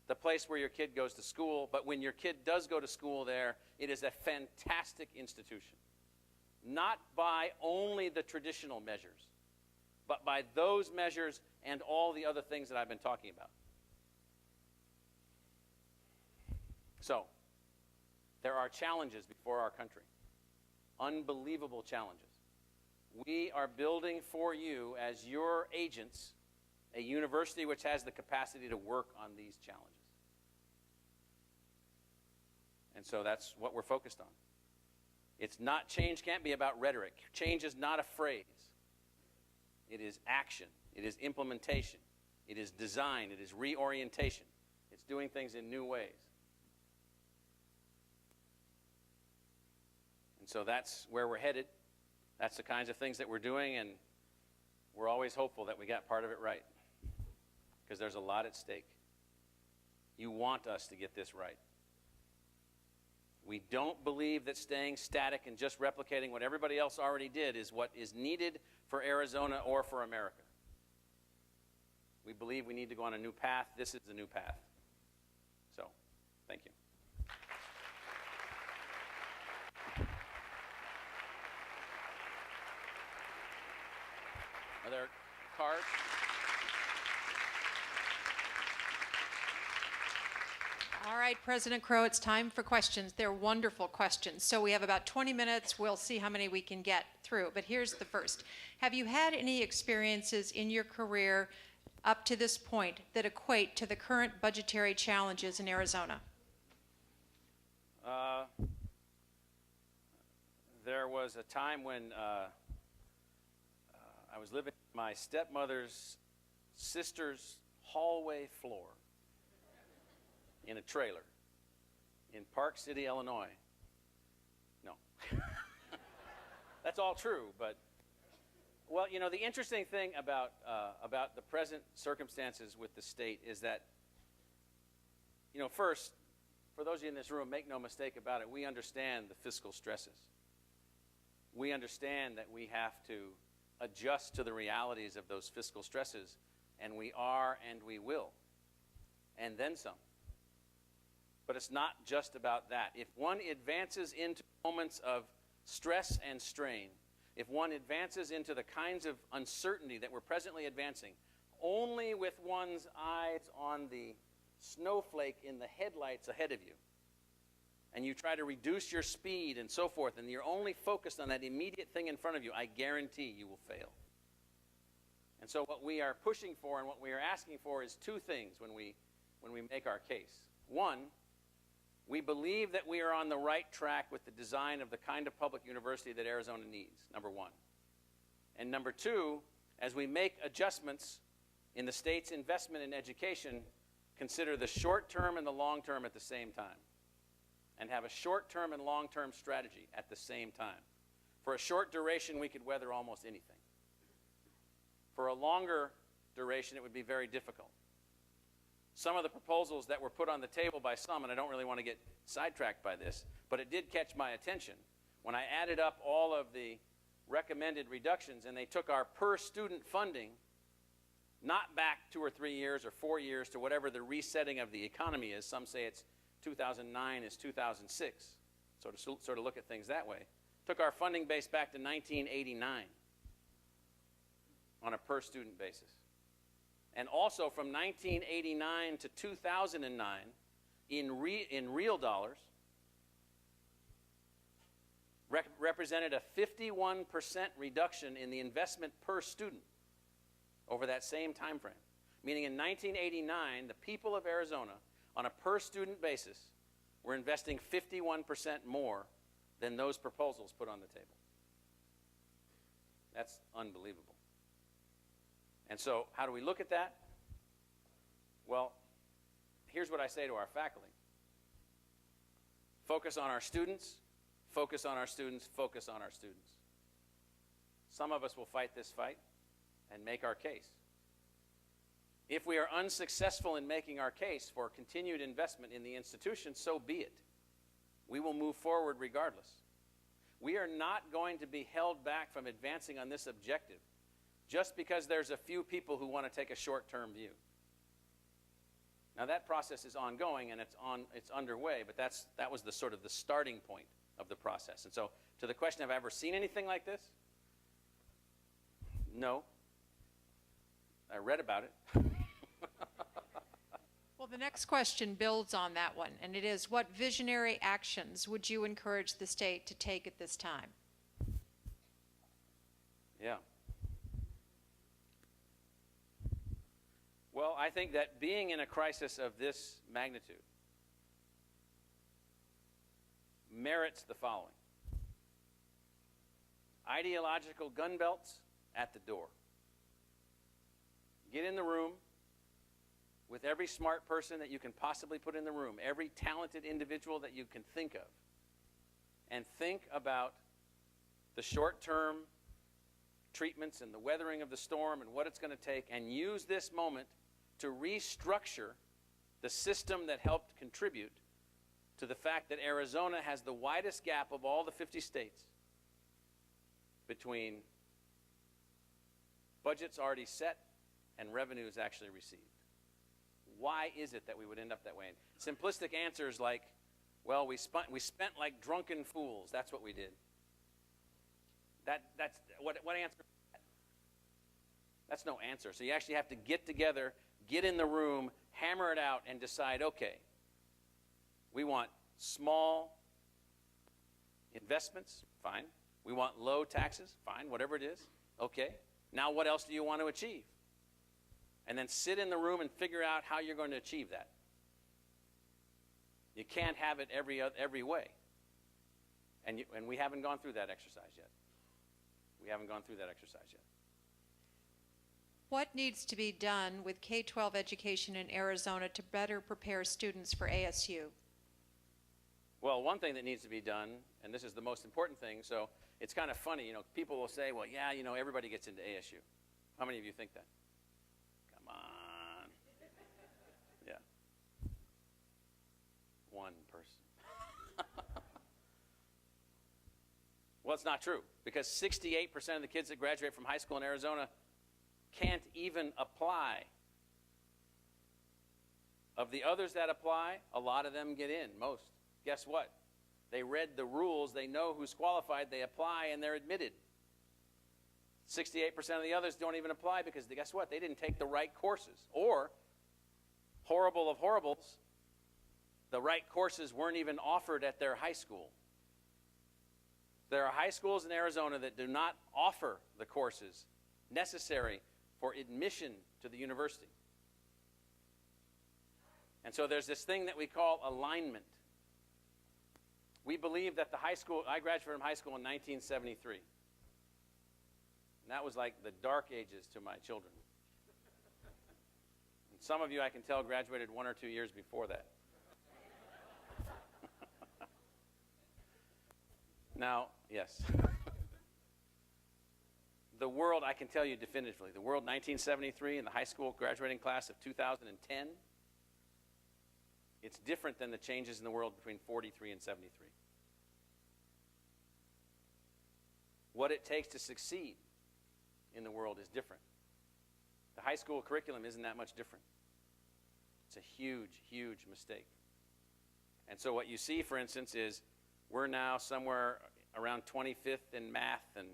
the place where your kid goes to school, but when your kid does go to school there, it is a fantastic institution. Not by only the traditional measures, but by those measures and all the other things that I've been talking about. So, there are challenges before our country. Unbelievable challenges. We are building for you, as your agents, a university which has the capacity to work on these challenges. And so that's what we're focused on. It's not, change can't be about rhetoric. Change is not a phrase. It is action. It is implementation. It is design. It is reorientation. It's doing things in new ways. And so that's where we're headed. That's the kinds of things that we're doing, and we're always hopeful that we got part of it right, because there's a lot at stake. You want us to get this right. We don't believe that staying static and just replicating what everybody else already did is what is needed for Arizona or for America. We believe we need to go on a new path. This is the new path. So, thank you. Are there cards? All right, President Crow, it's time for questions. They're wonderful questions. So we have about 20 minutes. We'll see how many we can get through. But here's the first. Have you had any experiences in your career up to this point that equate to the current budgetary challenges in Arizona? There was a time when I was living on my stepmother's sister's hallway floor in a trailer in Park City, Illinois. No. That's all true, but, well, you know, the interesting thing about the present circumstances with the state is that, you know, first, for those of you in this room, make no mistake about it, we understand the fiscal stresses. We understand that we have to adjust to the realities of those fiscal stresses, and we are and we will, and then some. But it's not just about that. If one advances into moments of stress and strain, if one advances into the kinds of uncertainty that we're presently advancing, only with one's eyes on the snowflake in the headlights ahead of you, and you try to reduce your speed and so forth, and you're only focused on that immediate thing in front of you, I guarantee you will fail. And so what we are pushing for and what we are asking for is two things when we make our case. One, we believe that we are on the right track with the design of the kind of public university that Arizona needs, number one. And number two, as we make adjustments in the state's investment in education, consider the short term and the long term at the same time, and have a short-term and long-term strategy at the same time. For a short duration, we could weather almost anything. For a longer duration, it would be very difficult. some of the proposals that were put on the table by some, and I don't really want to get sidetracked by this, but it did catch my attention. When I added up all of the recommended reductions and they took our per student funding not back 2 or 3 years or 4 years to whatever the resetting of the economy is. Some say it's 2009 is 2006. So to sort of look at things that way. Took our funding base back to 1989 on a per student basis. And also from 1989 to 2009 in real dollars represented a 51% reduction in the investment per student over that same time frame. Meaning in 1989, the people of Arizona, on a per-student basis, were investing 51% more than those proposals put on the table. That's unbelievable. And so how do we look at that? Well, here's what I say to our faculty. Focus on our students, focus on our students, focus on our students. Some of us will fight this fight and make our case. If we are unsuccessful in making our case for continued investment in the institution, so be it. We will move forward regardless. We are not going to be held back from advancing on this objective just because there's a few people who want to take a short-term view. Now that process is ongoing and it's underway, but that was the sort of the starting point of the process. And so to the question, have I ever seen anything like this? No. I read about it. Well, the next question builds on that one, and it is, what visionary actions would you encourage the state to take at this time? Yeah. Well, I think that being in a crisis of this magnitude merits the following. Ideological gun belts at the door. Get in the room with every smart person that you can possibly put in the room, every talented individual that you can think of, and think about the short-term treatments and the weathering of the storm and what it's going to take, and use this moment to restructure the system that helped contribute to the fact that Arizona has the widest gap of all the 50 states between budgets already set and revenues actually received. Why is it that we would end up that way? Simplistic answers like, well, we spent like drunken fools. That's what we did. That's what answer? That's no answer. So you actually have to get together, get in the room, hammer it out, and decide, okay, we want small investments, fine. We want low taxes, fine, whatever it is, okay. Now what else do you want to achieve? And then sit in the room and figure out how you're going to achieve that. You can't have it every way. And we haven't gone through that exercise yet. We haven't gone through that exercise yet. What needs to be done with K-12 education in Arizona to better prepare students for ASU? Well, one thing that needs to be done, and this is the most important thing, so it's kind of funny, people will say, well, yeah, everybody gets into ASU. How many of you think that? Come on. Yeah. One person. Well, it's not true, because 68% of the kids that graduate from high school in Arizona can't even apply. Of the others that apply, a lot of them get in, most. Guess what? They read the rules, they know who's qualified, they apply, and they're admitted. 68% of the others don't even apply because, guess what? They didn't take the right courses. Or, horrible of horribles, the right courses weren't even offered at their high school. There are high schools in Arizona that do not offer the courses necessary for admission to the university. And so there's this thing that we call alignment. We believe that the high school, I graduated from high school in 1973. And that was like the dark ages to my children. And some of you, I can tell, graduated 1 or 2 years before that. Now, yes. The world, I can tell you definitively, the world 1973 and the high school graduating class of 2010 It's different than the changes in the world between 43 and 73. What it takes to succeed in the world is different. The high school curriculum isn't that much different. It's a huge, huge mistake. And so what you see, for instance, is we're now somewhere around 25th in math and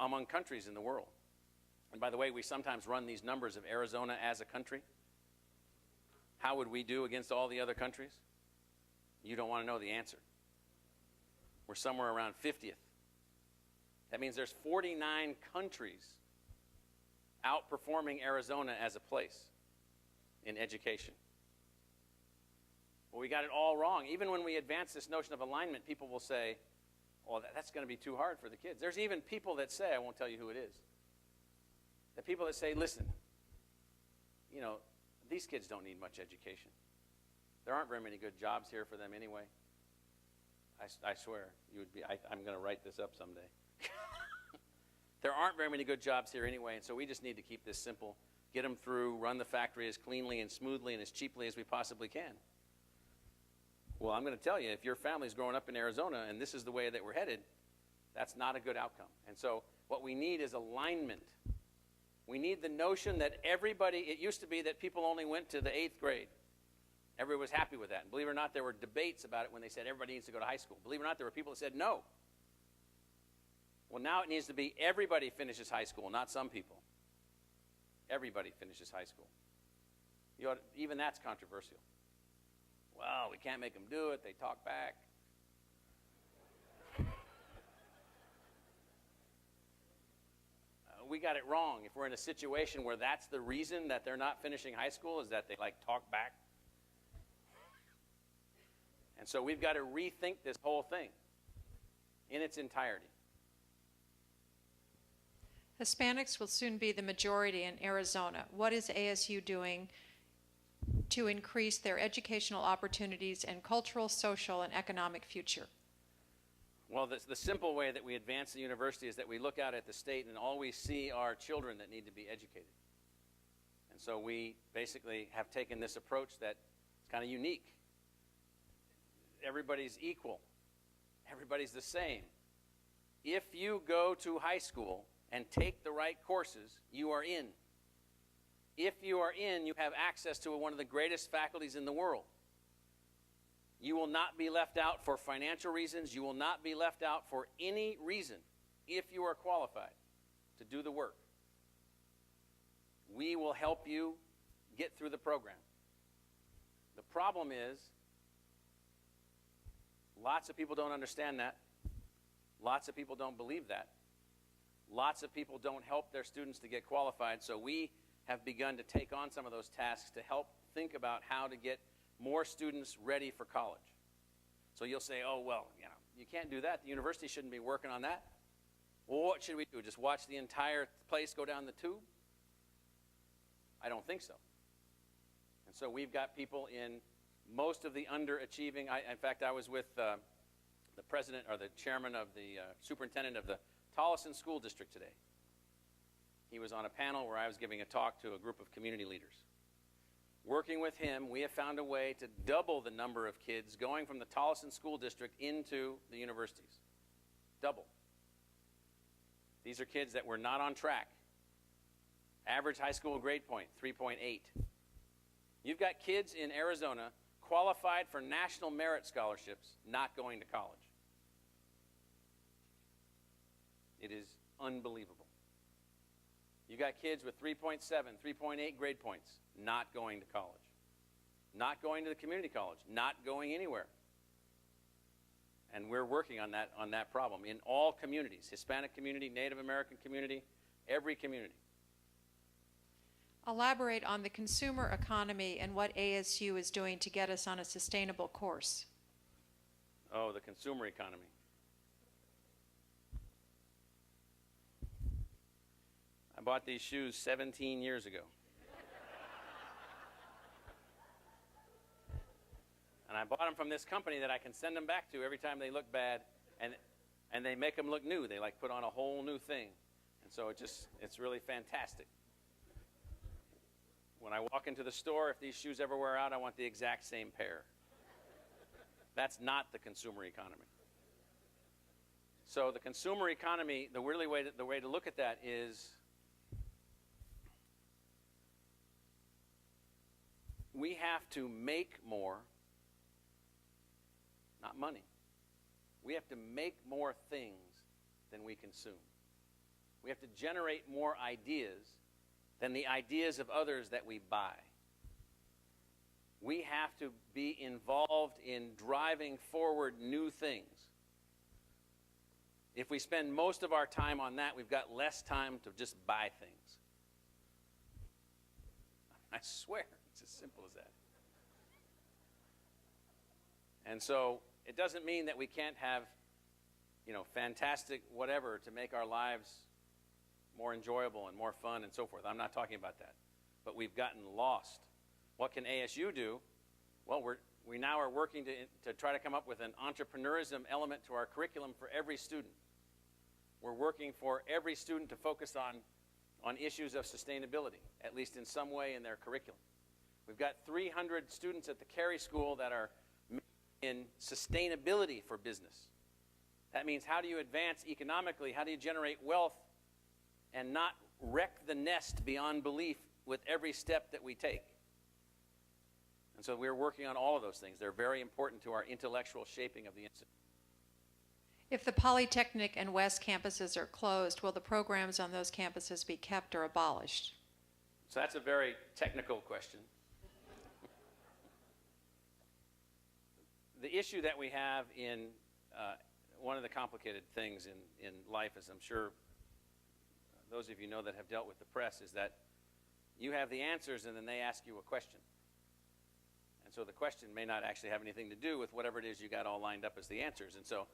among countries in the world. And by the way, we sometimes run these numbers of Arizona as a country. How would we do against all the other countries? You don't want to know the answer. We're somewhere around 50th. That means there's 49 countries outperforming Arizona as a place in education. Well, we got it all wrong. Even when we advance this notion of alignment, people will say, well, that's going to be too hard for the kids. There's even people that say, I won't tell you who it is, the people that say, listen, you know, these kids don't need much education. There aren't very many good jobs here for them anyway. I swear, you would be. I'm going to write this up someday. There aren't very many good jobs here anyway, and so we just need to keep this simple, get them through, run the factory as cleanly and smoothly and as cheaply as we possibly can. Well, I'm going to tell you, if your family's growing up in Arizona and this is the way that we're headed, that's not a good outcome. And so what we need is alignment. We need the notion that everybody, it used to be that people only went to the 8th grade. Everybody was happy with that. And believe it or not, there were debates about it when they said everybody needs to go to high school. Believe it or not, there were people that said no. Well, now it needs to be everybody finishes high school, not some people. Everybody finishes high school. Even that's controversial. Well, we can't make them do it. They talk back. We got it wrong. If we're in a situation where that's the reason that they're not finishing high school is that they talk back. And so we've got to rethink this whole thing in its entirety. Hispanics will soon be the majority in Arizona. What is ASU doing to increase their educational opportunities and cultural, social, and economic future? Well, the simple way that we advance the university is that we look out at the state and always see our children that need to be educated. And so we basically have taken this approach that's kind of unique. Everybody's equal. Everybody's the same. If you go to high school and take the right courses, you are in. If you are in, you have access to one of the greatest faculties in the world. You will not be left out for financial reasons. You will not be left out for any reason if you are qualified to do the work. We will help you get through the program. The problem is, lots of people don't understand that. Lots of people don't believe that. Lots of people don't help their students to get qualified, so we have begun to take on some of those tasks to help think about how to get more students ready for college. So you'll say, oh, well, you can't do that. The university shouldn't be working on that. Well, what should we do? Just watch the entire place go down the tube? I don't think so. And so we've got people in most of the underachieving. In fact, I was with the president or the chairman of the superintendent of the Tolleson School District today. He was on a panel where I was giving a talk to a group of community leaders. Working with him, we have found a way to double the number of kids going from the Tolleson School District into the universities. Double. These are kids that were not on track. Average high school grade point, 3.8. You've got kids in Arizona qualified for national merit scholarships, not going to college. It is unbelievable. You got kids with 3.7, 3.8 grade points, not going to college. Not going to the community college, not going anywhere. And we're working on that problem in all communities, Hispanic community, Native American community, every community. Elaborate on the consumer economy and what ASU is doing to get us on a sustainable course. Oh, the consumer economy. I bought these shoes 17 years ago. And I bought them from this company that I can send them back to every time they look bad, and they make them look new. They put on a whole new thing. And so it's really fantastic. When I walk into the store, if these shoes ever wear out, I want the exact same pair. That's not the consumer economy. So the consumer economy, the way to look at that is we have to make more, not money. We have to make more things than we consume. We have to generate more ideas than the ideas of others that we buy. We have to be involved in driving forward new things. If we spend most of our time on that, we've got less time to just buy things. I swear, it's as simple as that. And so it doesn't mean that we can't have, fantastic whatever to make our lives more enjoyable and more fun and so forth. I'm not talking about that. But we've gotten lost. What can ASU do? Well, we now are working to try to come up with an entrepreneurism element to our curriculum for every student. We're working for every student to focus on issues of sustainability, at least in some way in their curriculum. We've got 300 students at the Carey School that are in sustainability for business. That means how do you advance economically? How do you generate wealth and not wreck the nest beyond belief with every step that we take? And so we're working on all of those things. They're very important to our intellectual shaping of the institute. If the Polytechnic and West campuses are closed, will the programs on those campuses be kept or abolished? So that's a very technical question. The issue that we have in one of the complicated things in life, as I'm sure those of you know that have dealt with the press, is that you have the answers and then they ask you a question. And so the question may not actually have anything to do with whatever it is you got all lined up as the answers. And so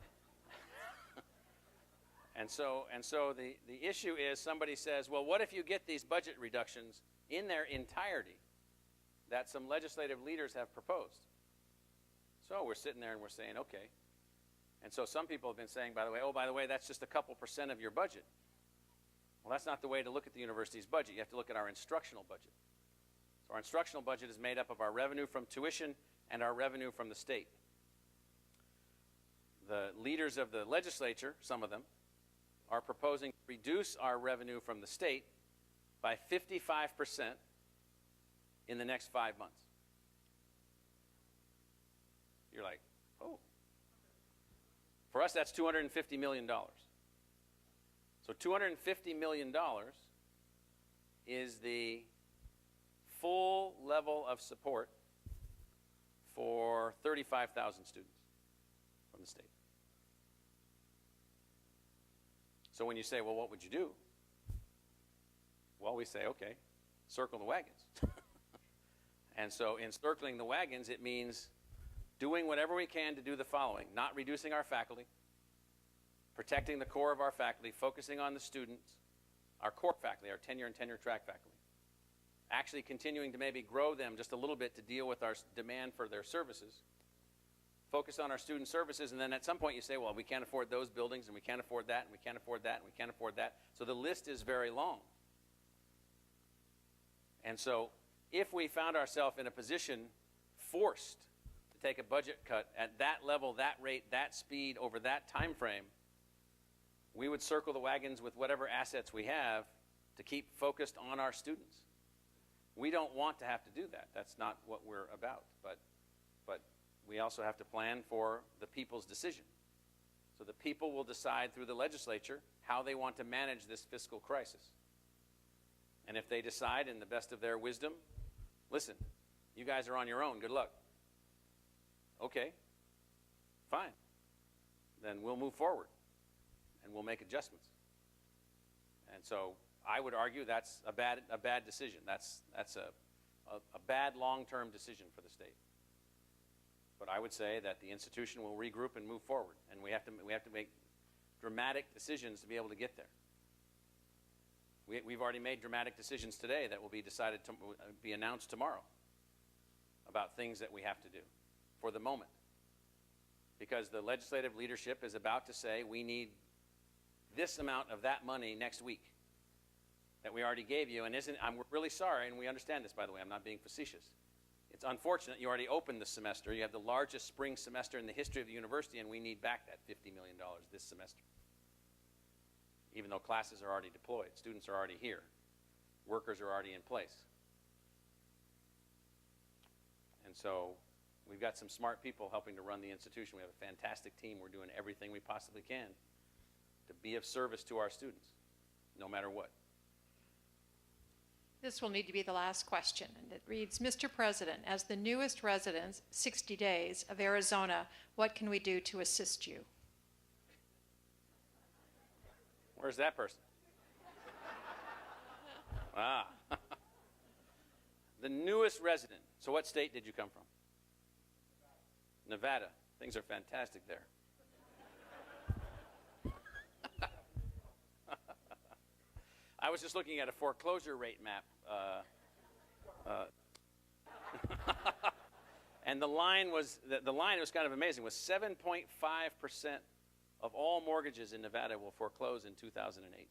the issue is somebody says, well, what if you get these budget reductions in their entirety that some legislative leaders have proposed? So we're sitting there and we're saying, okay. And so some people have been saying, by the way, that's just a couple % of your budget. Well, that's not the way to look at the university's budget. You have to look at our instructional budget. So our instructional budget is made up of our revenue from tuition and our revenue from the state. The leaders of the legislature, some of them, are proposing to reduce our revenue from the state by 55% in the next 5 months. You're like, oh. For us, that's $250 million. So $250 million is the full level of support for 35,000 students from the state. So when you say, well, what would you do? Well, we say, okay, circle the wagons. And so in circling the wagons, it means doing whatever we can to do the following: not reducing our faculty, protecting the core of our faculty, focusing on the students, our core faculty, our tenure and tenure track faculty, actually continuing to maybe grow them just a little bit to deal with our demand for their services, focus on our student services, and then at some point you say, well, we can't afford those buildings, and we can't afford that, and we can't afford that, and we can't afford that. So the list is very long. And so if we found ourselves in a position forced to take a budget cut at that level, that rate, that speed, over that time frame, we would circle the wagons with whatever assets we have to keep focused on our students. We don't want to have to do that. That's not what we're about. But we also have to plan for the people's decision. So the people will decide through the legislature how they want to manage this fiscal crisis. And if they decide in the best of their wisdom, listen, you guys are on your own, good luck. Okay, fine. Then we'll move forward and we'll make adjustments. And so I would argue that's a bad decision. That's a bad long-term decision for the state. But I would say that the institution will regroup and move forward, and we have to make dramatic decisions to be able to get there. We've already made dramatic decisions today that will be decided to be announced tomorrow about things that we have to do for the moment. Because the legislative leadership is about to say we need this amount of that money next week. that we already gave you, and we're really sorry, and we understand this, by the way. I'm not being facetious. It's unfortunate you already opened the semester. You have the largest spring semester in the history of the university, and we need back that $50 million this semester. Even though classes are already deployed, students are already here, workers are already in place. And so we've got some smart people helping to run the institution. We have a fantastic team. We're doing everything we possibly can to be of service to our students, no matter what. This will need to be the last question, and it reads, Mr. President, as the newest resident, 60 days, of Arizona, what can we do to assist you? Where's that person? Ah. The newest resident. So what state did you come from? Nevada. Things are fantastic there. I was just looking at a foreclosure rate map. And the line was kind of amazing. Was 7.5% of all mortgages in Nevada will foreclose in 2008.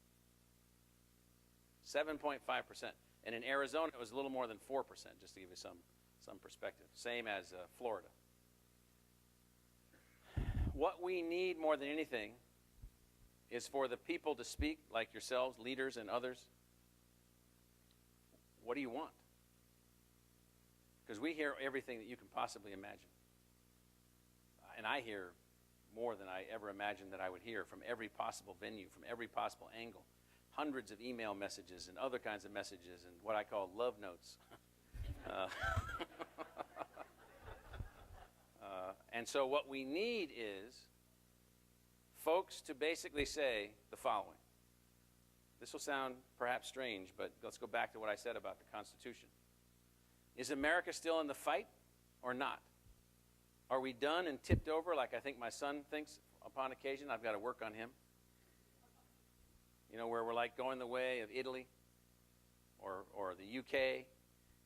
7.5%. And in Arizona, it was a little more than 4%, just to give you some perspective. Same as Florida. What we need more than anything is for the people to speak, like yourselves, leaders and others. What do you want? Because we hear everything that you can possibly imagine. And I hear more than I ever imagined that I would hear from every possible venue, from every possible angle. Hundreds of email messages and other kinds of messages and what I call love notes. And so what we need is folks to basically say the following. This will sound perhaps strange, but let's go back to what I said about the Constitution. Is America still in the fight or not? Are we done and tipped over like I think my son thinks upon occasion? I've got to work on him. You know, where we're like going the way of Italy or the UK,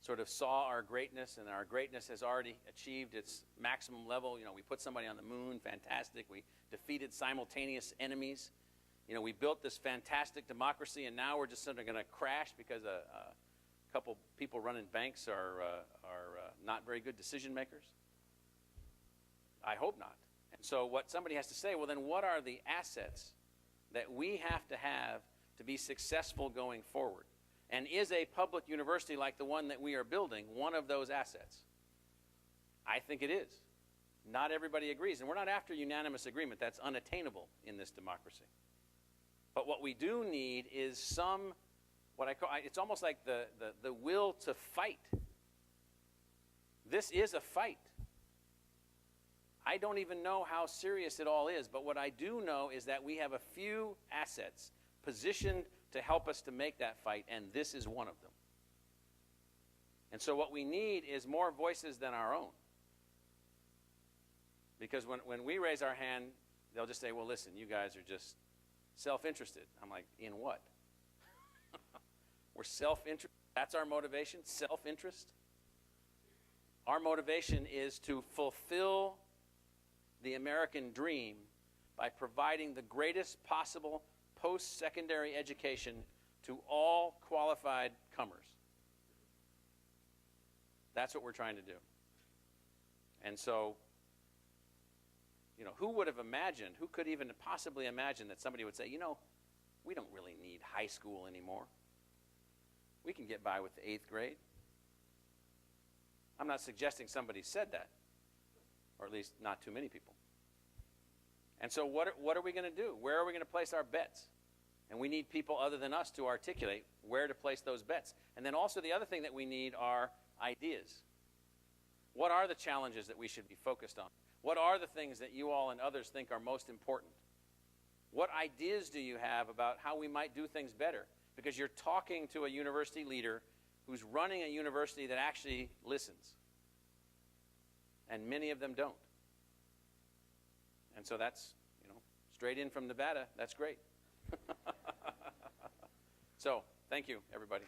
sort of saw our greatness, and our greatness has already achieved its maximum level. You know, we put somebody on the moon, fantastic. We defeated simultaneous enemies. You know, we built this fantastic democracy, and now we're just sort of going to crash because a couple people running banks are not very good decision makers. I hope not. And so what somebody has to say, well, then what are the assets that we have to be successful going forward? And is a public university like the one that we are building one of those assets? I think it is. Not everybody agrees, and we're not after unanimous agreement. That's unattainable in this democracy. But what we do need is some, what I call, it's almost like the will to fight. This is a fight. I don't even know how serious it all is, but what I do know is that we have a few assets positioned to help us to make that fight, and this is one of them. And so what we need is more voices than our own. Because when we raise our hand, they'll just say, well, listen, you guys are just self-interested. I'm like, in what? We're self-interested. That's our motivation, self-interest. Our motivation is to fulfill the American dream by providing the greatest possible post-secondary education to all qualified comers. That's what we're trying to do. And so, you know, who would have imagined, who could even possibly imagine that somebody would say, you know, we don't really need high school anymore. We can get by with the 8th grade. I'm not suggesting somebody said that, or at least not too many people. And so what are we going to do? Where are we going to place our bets? And we need people other than us to articulate where to place those bets. And then also the other thing that we need are ideas. What are the challenges that we should be focused on? What are the things that you all and others think are most important? What ideas do you have about how we might do things better? Because you're talking to a university leader who's running a university that actually listens. And many of them don't. And so that's, you know, straight in from Nevada. That's great. So, thank you, everybody.